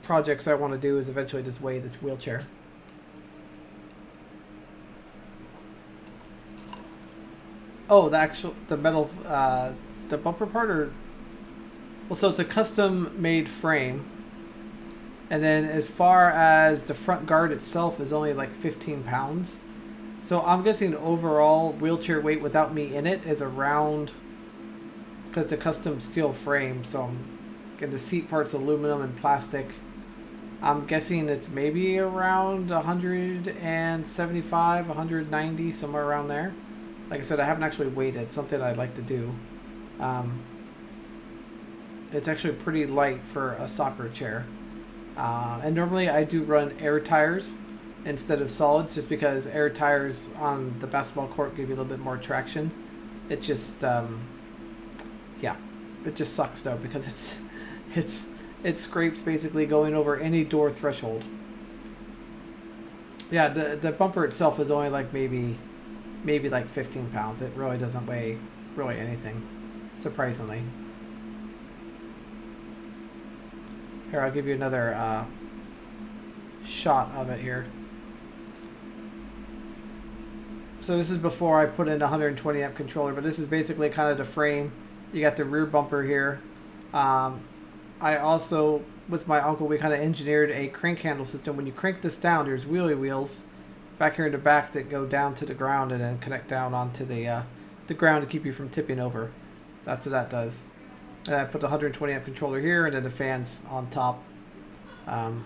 A: projects I want to do is eventually just weigh the wheelchair. Oh, the metal, the bumper part, or well, so it's a custom made frame, and then as far as the front guard itself is only like 15 pounds. So I'm guessing overall wheelchair weight without me in it is around, because it's a custom steel frame, so and the seat part's aluminum and plastic. I'm guessing it's maybe around 175, 190, somewhere around there. Like I said, I haven't actually weighed it. Something I'd like to do. It's actually pretty light for a soccer chair. And normally I do run air tires instead of solids, just because air tires on the basketball court give you a little bit more traction. It just, yeah, it just sucks though, because it scrapes basically going over any door threshold. Yeah, the bumper itself is only like maybe like 15 pounds. It really doesn't weigh really anything, surprisingly. Here, I'll give you another shot of it here. So this is before I put in the 120 amp controller, but this is basically kind of the frame. You got the rear bumper here. I also, with my uncle, we kind of engineered a crank handle system. When you crank this down, there's wheelie wheels back here in the back that go down to the ground and then connect down onto the ground to keep you from tipping over. That's what that does. And I put the 120 amp controller here, and then the fans on top. And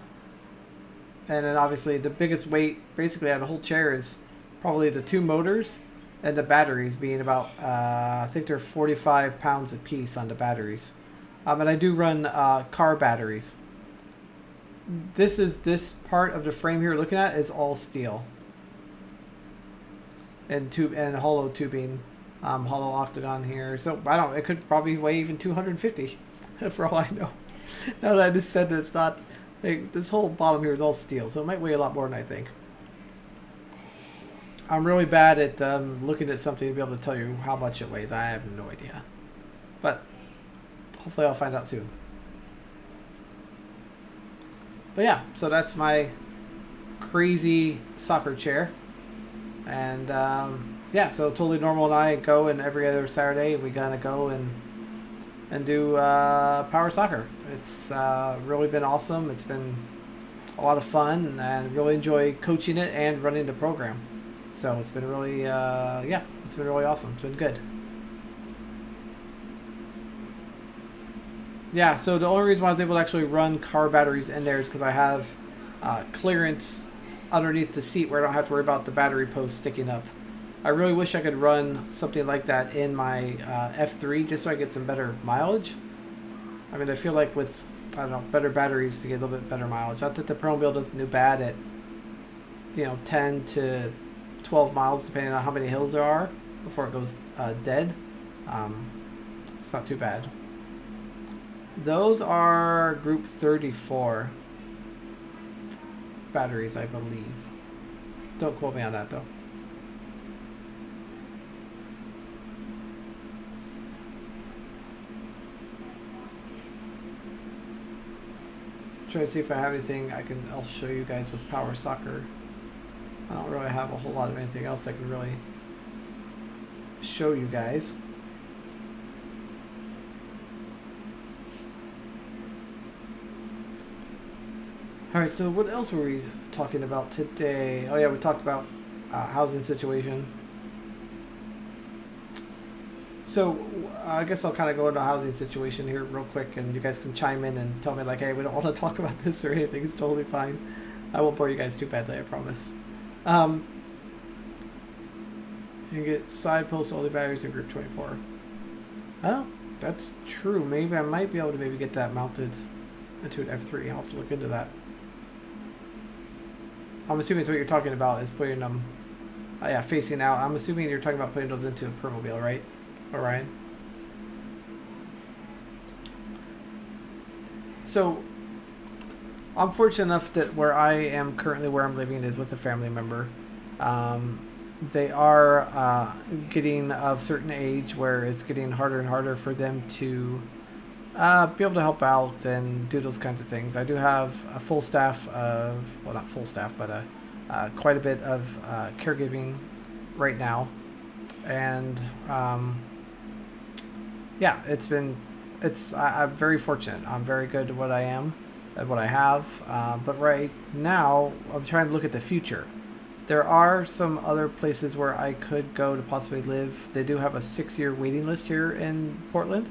A: then obviously the biggest weight basically out of the whole chair is probably the two motors and the batteries, being about, I think they're 45 pounds a piece on the batteries. And I do run car batteries. This part of the frame here looking at is all steel. And tube and hollow tubing, hollow octagon here. So I don't. It could probably weigh even 250, for all I know. Now that I just said that it's not, like, this whole bottom here is all steel, so it might weigh a lot more than I think. I'm really bad at looking at something to be able to tell you how much it weighs. I have no idea, but hopefully I'll find out soon. But yeah, so that's my crazy soccer chair. And yeah, so Totally Normal and I go, and every other Saturday we gotta go and do power soccer. It's really been awesome. It's been a lot of fun, and really enjoy coaching it and running the program. So it's been really, yeah, it's been really awesome. It's been good. Yeah, so the only reason why I was able to actually run car batteries in there is because I have clearance underneath the seat where I don't have to worry about the battery post sticking up. I really wish I could run something like that in my F3 just so I get some better mileage. I mean, I feel like with, I don't know, better batteries to get a little bit better mileage. Not that the Promobile doesn't do bad at, 10 to 12 miles depending on how many hills there are before it goes dead. It's not too bad. Those are group 34 batteries, I believe. Don't quote me on that though. Try to see if I have anything I'll show you guys with Power Soccer. I don't really have a whole lot of anything else I can really show you guys. All right, so what else were we talking about today? Oh yeah, we talked about housing situation. So I guess I'll kind of go into housing situation here real quick, and you guys can chime in and tell me like, hey, we don't want to talk about this or anything. It's totally fine. I won't bore you guys too badly, I promise. Um, you get side post only batteries in group 24. Oh, that's true. Maybe I might be able to maybe get that mounted into an F3. I'll have to look into that. I'm assuming what you're talking about is putting them, yeah, facing out. I'm assuming you're talking about putting those into a permobile, right, Orion? So, I'm fortunate enough that where I am currently, where I'm living, is with a family member. They are getting of certain age where it's getting harder and harder for them to be able to help out and do those kinds of things. I do have a full staff of, well, not full staff, but quite a bit of caregiving right now. And yeah, I'm very fortunate. I'm very good at what I am, at what I have. But right now, I'm trying to look at the future. There are some other places where I could go to possibly live. They do have a 6-year waiting list here in Portland.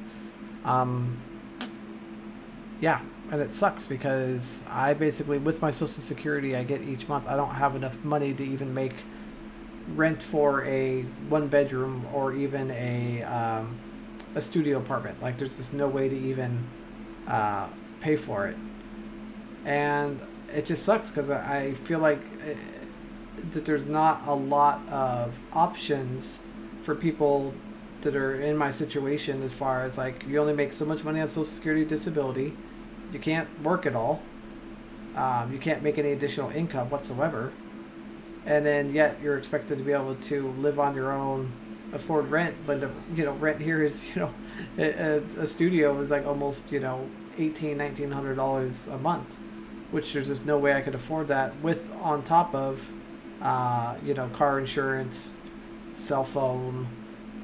A: Yeah, and it sucks because I basically, with my Social Security I get each month, I don't have enough money to even make rent for a 1-bedroom or even a studio apartment. Like, there's just no way to even pay for it. And it just sucks because I feel like that there's not a lot of options for people that are in my situation, as far as like, you only make so much money on Social Security disability. You can't work at all. You can't make any additional income whatsoever. And then yet you're expected to be able to live on your own, afford rent. But, rent here is, a studio is like almost, $1,800-$1,900 a month, which there's just no way I could afford that with, on top of, car insurance, cell phone,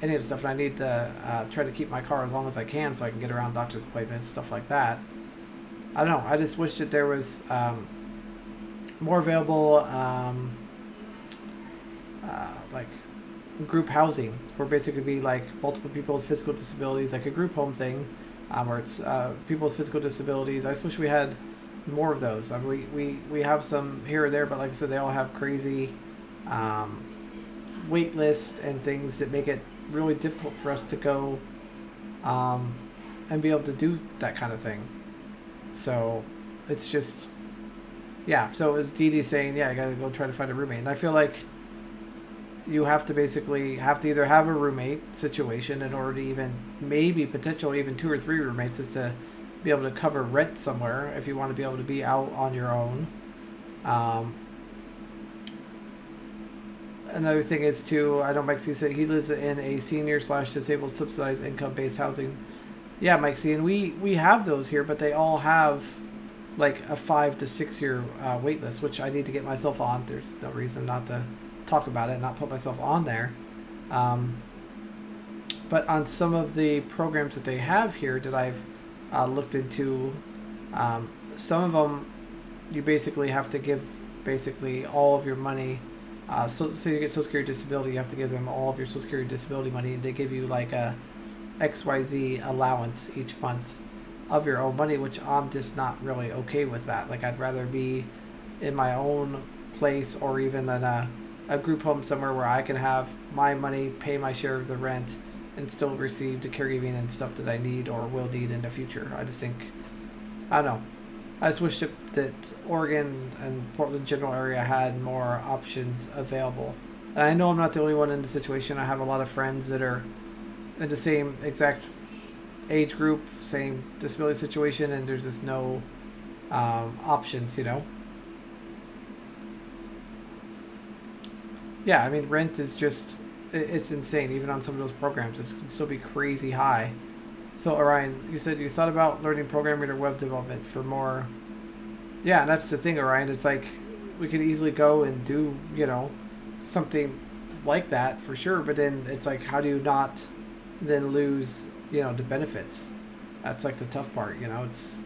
A: any of the stuff. And I need to try to keep my car as long as I can so I can get around doctor's appointments, stuff like that. I don't know. I just wish that there was more available, like group housing, where basically be like multiple people with physical disabilities, like a group home thing, where it's people with physical disabilities. I just wish we had more of those. I mean, we have some here or there, but like I said, they all have crazy wait lists and things that make it really difficult for us to go and be able to do that kind of thing. So it's just, yeah. So as Dee Dee saying, yeah, I gotta go try to find a roommate. And I feel like you have to either have a roommate situation in order to even, maybe potentially even 2 or 3 roommates, is to be able to cover rent somewhere if you want to be able to be out on your own. Another thing is too, I know Mike C said he lives in a senior/disabled subsidized income-based housing. Yeah, Mike C, and we have those here, but they all have like a 5 to 6 year wait list, which I need to get myself on. There's no reason not to talk about it, not put myself on there. But on some of the programs that they have here that I've looked into, some of them you basically have to give basically all of your money. So you get Social Security disability, you have to give them all of your Social Security disability money, and they give you like a XYZ allowance each month of your own money, which I'm just not really okay with that. Like, I'd rather be in my own place, or even in a group home somewhere where I can have my money, pay my share of the rent, and still receive the caregiving and stuff that I need or will need in the future. I just think, I don't know. I just wish that Oregon and Portland general area had more options available. And I know I'm not the only one in the situation. I have a lot of friends that are in the same exact age group, same disability situation, and there's just no options, Yeah, I mean, rent is just, it's insane. Even on some of those programs, it can still be crazy high. So, Orion, you said you thought about learning programming or web development for more. Yeah, and that's the thing, Orion. It's like, we could easily go and do, something like that for sure. But then it's like, how do you not then lose, the benefits? That's like the tough part, it's.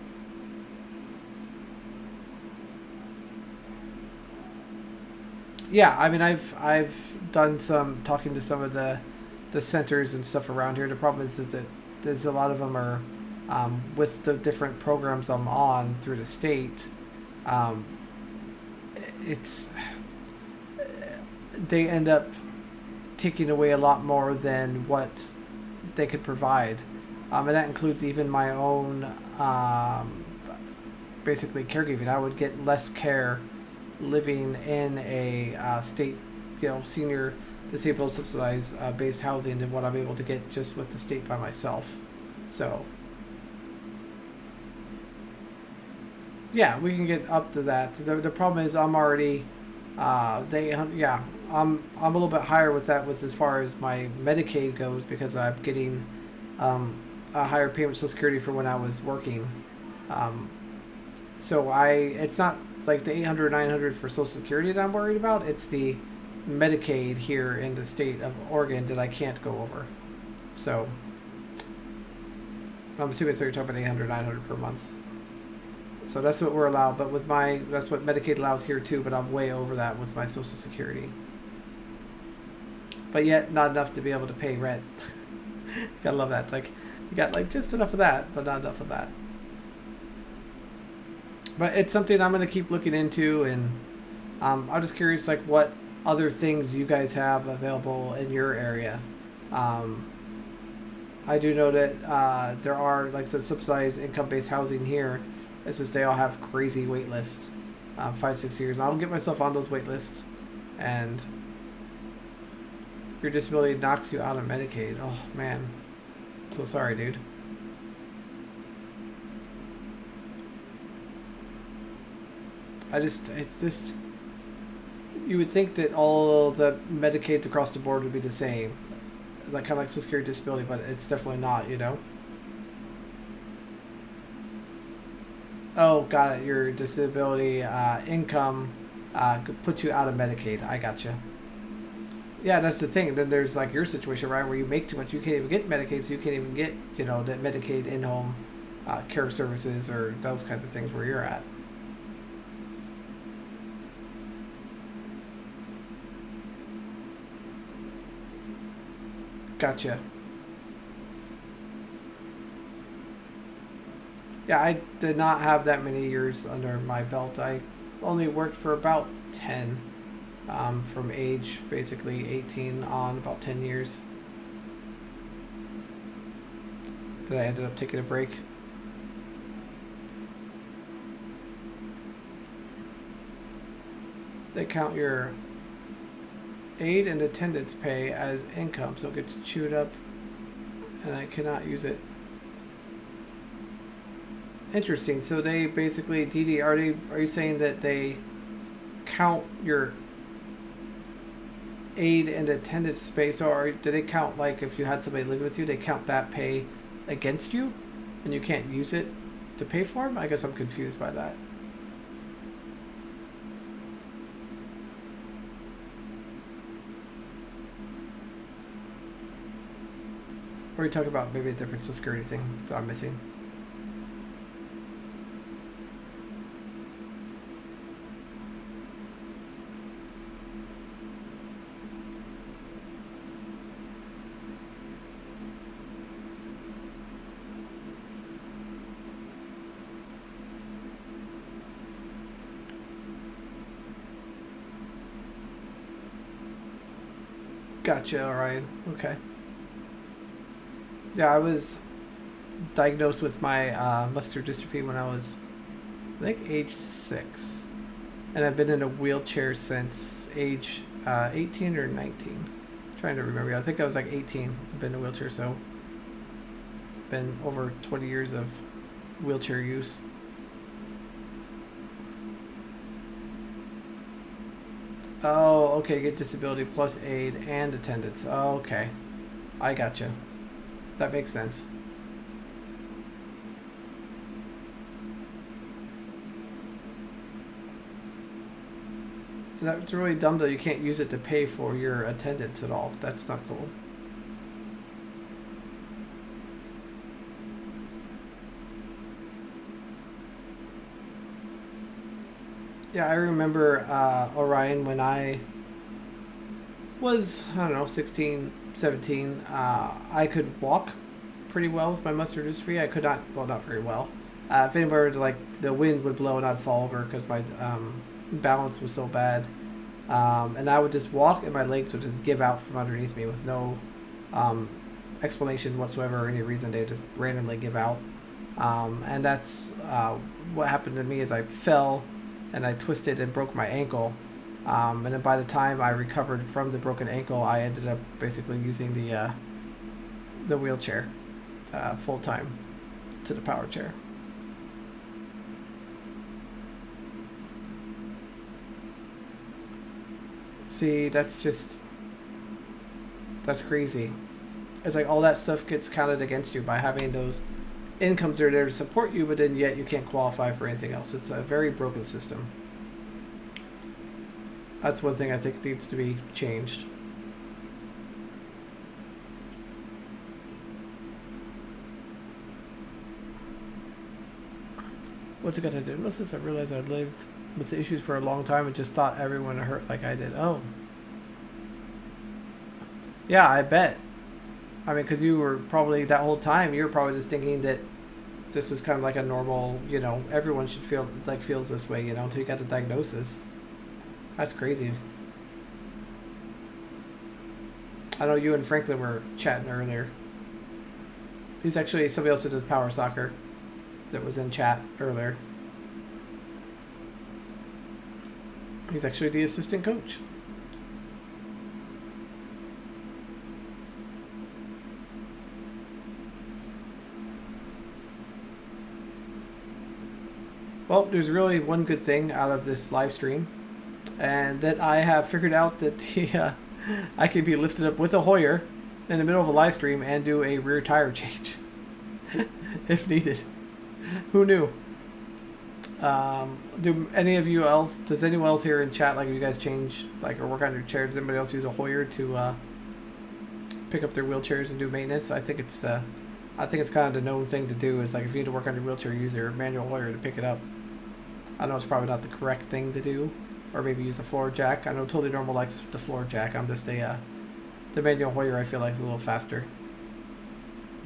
A: Yeah, I mean, I've done some talking to some of the centers and stuff around here. The problem is that there's a lot of them are with the different programs I'm on through the state. Um, it's they end up taking away a lot more than what they could provide, and that includes even my own basically caregiving. I would get less care living in a state, senior disabled subsidized based housing than what I'm able to get just with the state by myself. So yeah, we can get up to that. The problem is I'm already I'm a little bit higher with that with as far as my Medicaid goes because I'm getting a higher payment Social Security for when I was working. Um, so it's not like the 800 900 for Social Security that I'm worried about. It's the Medicaid here in the state of Oregon that I can't go over. So I'm assuming so you're talking about 800 900 per month. So that's what we're allowed, but that's what Medicaid allows here too, but I'm way over that with my Social Security. But yet not enough to be able to pay rent. Gotta love that. Like you got like just enough of that, but not enough of that. But it's something I'm gonna keep looking into, and I'm just curious like what other things you guys have available in your area. I do know that there are like some subsidized income-based housing here. It's just they all have crazy wait lists, 5-6 years. I'll get myself on those wait lists, and your disability knocks you out of Medicaid. Oh man, I'm so sorry, dude. It's just, you would think that all the Medicaid across the board would be the same, like kind of like Social Security disability, but it's definitely not, Oh, got it. Your disability income puts you out of Medicaid. I gotcha. Yeah, that's the thing. Then there's like your situation, right, where you make too much, you can't even get Medicaid, so you can't even get, the Medicaid in-home care services or those kinds of things where you're at. Gotcha. Yeah, I did not have that many years under my belt. I only worked for about 10, from age basically 18 on, about 10 years. Then I ended up taking a break. They count your aid and attendance pay as income, so it gets chewed up, and I cannot use it. Interesting. So they basically, Dee Dee, are you saying that they count your aid and attendance pay? So do they count, like if you had somebody living with you, they count that pay against you, and you can't use it to pay for them? I guess I'm confused by that. Or are you talking about maybe a different Social Security thing that I'm missing? Gotcha. All right. Okay. Yeah, I was diagnosed with my muscular dystrophy when I was, I think, age 6, and I've been in a wheelchair since age 18 or 19. I'm trying to remember. I think I was like 18. I've been in a wheelchair, so been over 20 years of wheelchair use. Oh, okay. Get disability plus aid and attendance. Oh, okay. I gotcha. That makes sense. That's really dumb though. You can't use it to pay for your attendance at all. That's not cool. Yeah, I remember Orion when I was, I don't know, 16, 17. I could walk pretty well with my muscle dystrophy. I could not, well, not very well. If anywhere like the wind would blow and I'd fall over because my balance was so bad. And I would just walk and my legs would just give out from underneath me with no explanation whatsoever or any reason. They would just randomly give out. And that's what happened to me is I fell and I twisted and broke my ankle. And then by the time I recovered from the broken ankle, I ended up basically using the wheelchair full time to the power chair. See, that's crazy. It's like all that stuff gets counted against you by having those incomes that are there to support you, but then yet you can't qualify for anything else. It's a very broken system. That's one thing I think needs to be changed. What's it got to do? Notice I realized I'd lived with the issues for a long time and just thought everyone hurt like I did. Oh. Yeah, I bet. I mean, because you were probably, that whole time, you were probably just thinking that this is kind of like a normal, everyone should feel, feels this way, until you got the diagnosis. That's crazy. I know you and Franklin were chatting earlier. He's actually somebody else who does power soccer that was in chat earlier. He's actually the assistant coach. Well, there's really one good thing out of this live stream, and that I have figured out that I can be lifted up with a Hoyer in the middle of a live stream and do a rear tire change if needed. Who knew? Do any of you else? Does anyone else here in chat, you guys change or work on your chair? Does anybody else use a Hoyer to pick up their wheelchairs and do maintenance? I think it's kind of the known thing to do. Is if you need to work on your wheelchair, use your manual Hoyer to pick it up. I know it's probably not the correct thing to do, or maybe use the floor jack. I know Totally Normal likes the floor jack. I'm just the manual Hoyer I feel like is a little faster.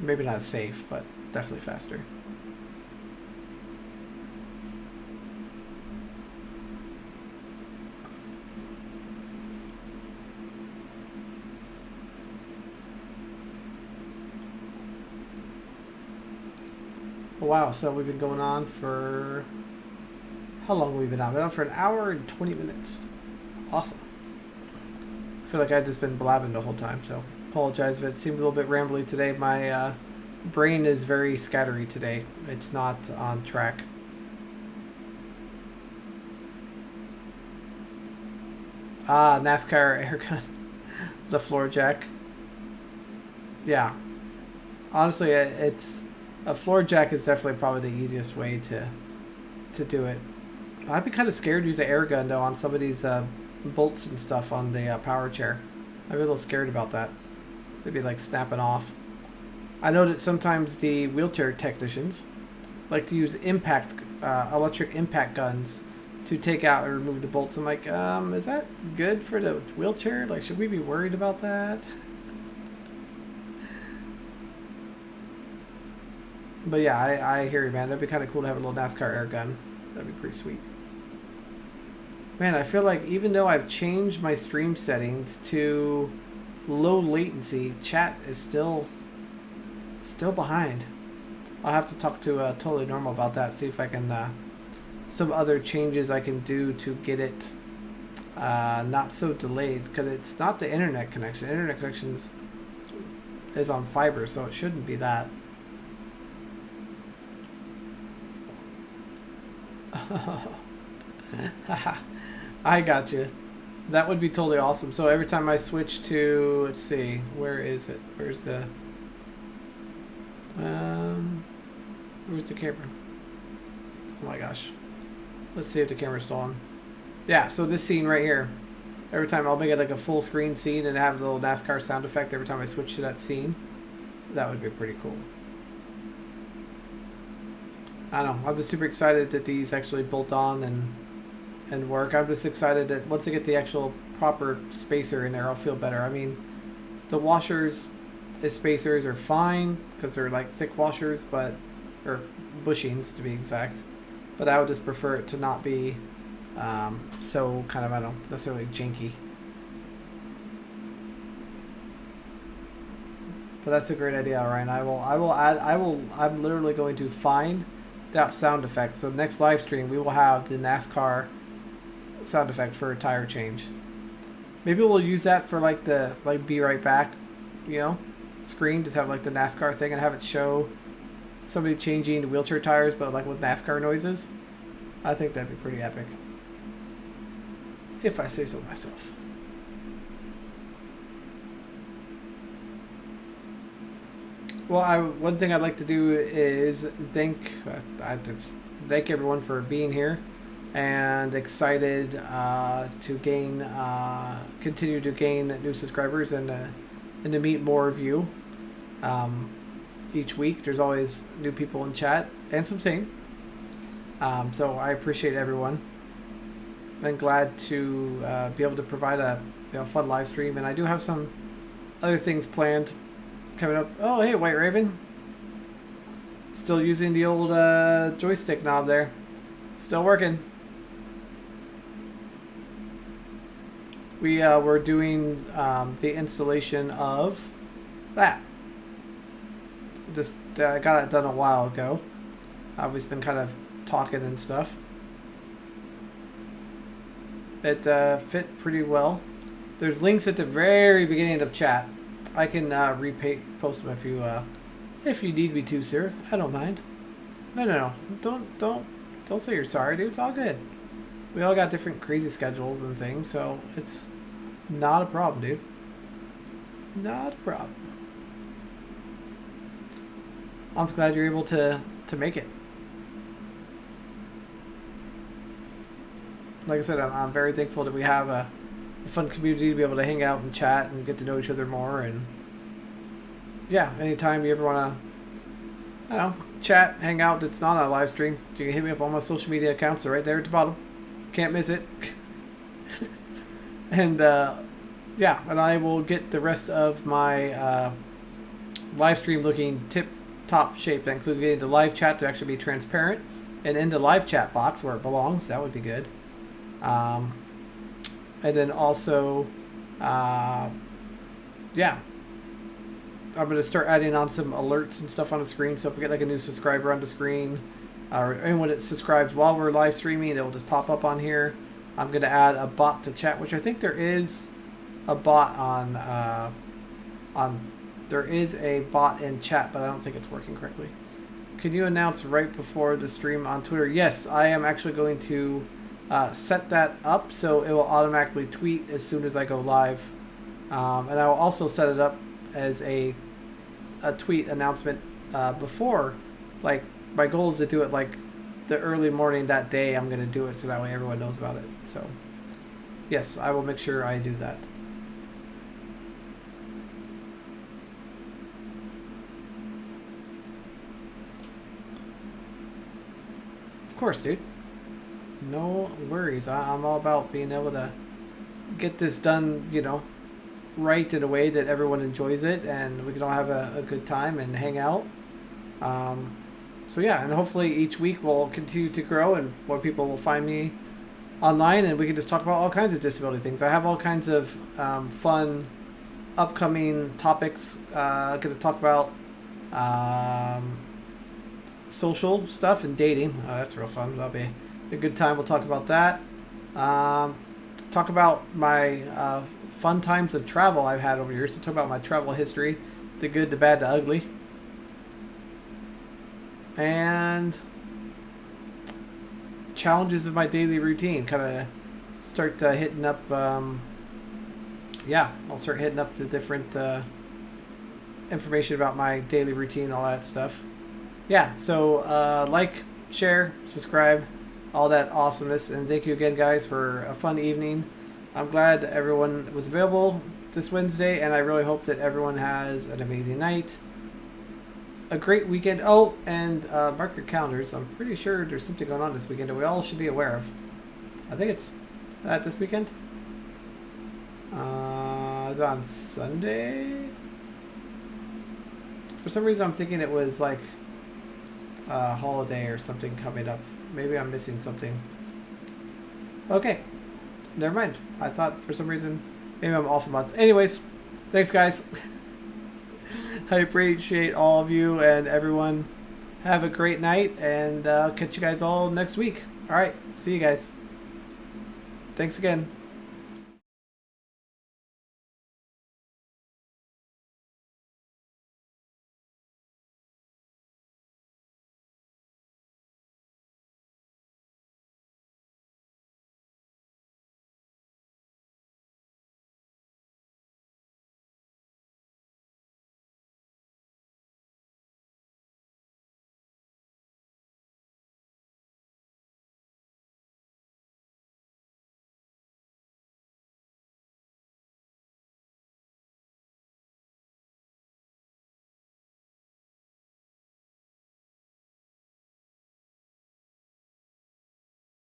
A: Maybe not as safe, but definitely faster. Wow, so we've been going on for... How long have we been on? We've been on for an hour and 20 minutes. Awesome. I feel like I've just been blabbing the whole time, so apologize if it seemed a little bit rambly today. My brain is very scattery today. It's not on track. Ah, NASCAR airgun. The floor jack. Yeah. Honestly, it's... A floor jack is definitely probably the easiest way to do it. I'd be kind of scared to use an air gun though on some of these bolts and stuff on the power chair. I'd be a little scared about that. They'd be snapping off. I know that sometimes the wheelchair technicians like to use electric impact guns to take out or remove the bolts. I'm like, is that good for the wheelchair? Should we be worried about that? But yeah, I hear you, man. That'd be kind of cool to have a little NASCAR air gun. That'd be pretty sweet. Man, I feel like even though I've changed my stream settings to low latency, chat is still behind. I'll have to talk to Totally Normal about that, see if I can, some other changes I can do to get it not so delayed, because it's not the internet connection. Internet connections is on fiber, so it shouldn't be that. I got you. That would be totally awesome. So every time I switch to, let's see, where is it? Where's the camera? Oh my gosh. Let's see if the camera's still on. Yeah, so this scene right here. Every time I'll make it a full screen scene and have the little NASCAR sound effect every time I switch to that scene. That would be pretty cool. I don't know. I'm just super excited that these actually bolt on and work. I'm just excited that once I get the actual proper spacer in there, I'll feel better. I mean, the washers, the spacers are fine because they're like thick washers, but or bushings to be exact. But I would just prefer it to not be so kind of, I don't necessarily janky. But that's a great idea, Ryan. I'm literally going to find that sound effect. So next live stream, we will have the NASCAR sound effect for a tire change. Maybe we'll use that for like the, like be right back, you know, screen. Just have like the NASCAR thing and have it show somebody changing wheelchair tires, but like with NASCAR noises. I think that'd be pretty epic. If I say so myself. Well, one thing I'd like to do is thank everyone for being here, and excited to continue to gain new subscribers and to meet more of you each week. There's always new people in chat and some same. So I appreciate everyone. I'm glad to be able to provide a fun live stream, and I do have some other things planned coming up. Oh, hey, White Raven. Still using the old joystick knob there. Still working. We were doing the installation of that. Just got it done a while ago. I've just been kind of talking and stuff. It fit pretty well. There's links at the very beginning of chat. I can post them if you need me to, sir. I don't mind. No. Don't say you're sorry, dude. It's all good. We all got different crazy schedules and things, so it's not a problem, dude. Not a problem. I'm glad you're able to make it. Like I said, I'm very thankful that we have a fun community to be able to hang out and chat and get to know each other more. And yeah, anytime you ever want to, I don't know, chat, hang out, it's not on a live stream, you can hit me up on my social media accounts. They're right there at the bottom. Can't miss it. And yeah, and I will get the rest of my live stream looking tip-top shape. That includes getting the live chat to actually be transparent and in the live chat box where it belongs. That would be good. And then also, yeah, I'm going to start adding on some alerts and stuff on the screen. So if we get like a new subscriber on the screen, or anyone that subscribes while we're live streaming, it will just pop up on here. I'm going to add a bot to chat, which I think there is a bot there is a bot in chat, but I don't think it's working correctly. Can you announce right before the stream on Twitter? Yes, I am actually going to set that up so it will automatically tweet as soon as I go live. And I will also set it up as a tweet announcement before. Like, my goal is to do it like the early morning that day. I'm going to do it so that way everyone knows about it. So, yes, I will make sure I do that. Of course, dude. No worries. I'm all about being able to get this done, you know, right in a way that everyone enjoys it and we can all have a good time and hang out. So yeah, and hopefully each week we'll continue to grow and more people will find me online and we can just talk about all kinds of disability things. I have all kinds of fun upcoming topics. I'm going to talk about social stuff and dating. That's real fun. That'll be a good time. We'll talk about that. Talk about my fun times of travel I've had over the years. So talk about my travel history, the good, the bad, the ugly. And challenges of my daily routine. Kind of start hitting up, yeah, I'll start hitting up the different information about my daily routine, all that stuff. Yeah, so like, share, subscribe, all that awesomeness. And thank you again, guys, for a fun evening. I'm glad everyone was available this Wednesday, and I really hope that everyone has an amazing night, a great weekend. Oh, and mark your calendars. I'm pretty sure there's something going on this weekend that we all should be aware of. I think it's this weekend. Was it on Sunday? For some reason, I'm thinking it was like a holiday or something coming up. Maybe I'm missing something. Okay. Never mind. I thought for some reason, maybe I'm off a month. Anyways, thanks guys. I appreciate all of you and everyone. Have a great night, and I'll catch you guys all next week. All right. See you guys. Thanks again.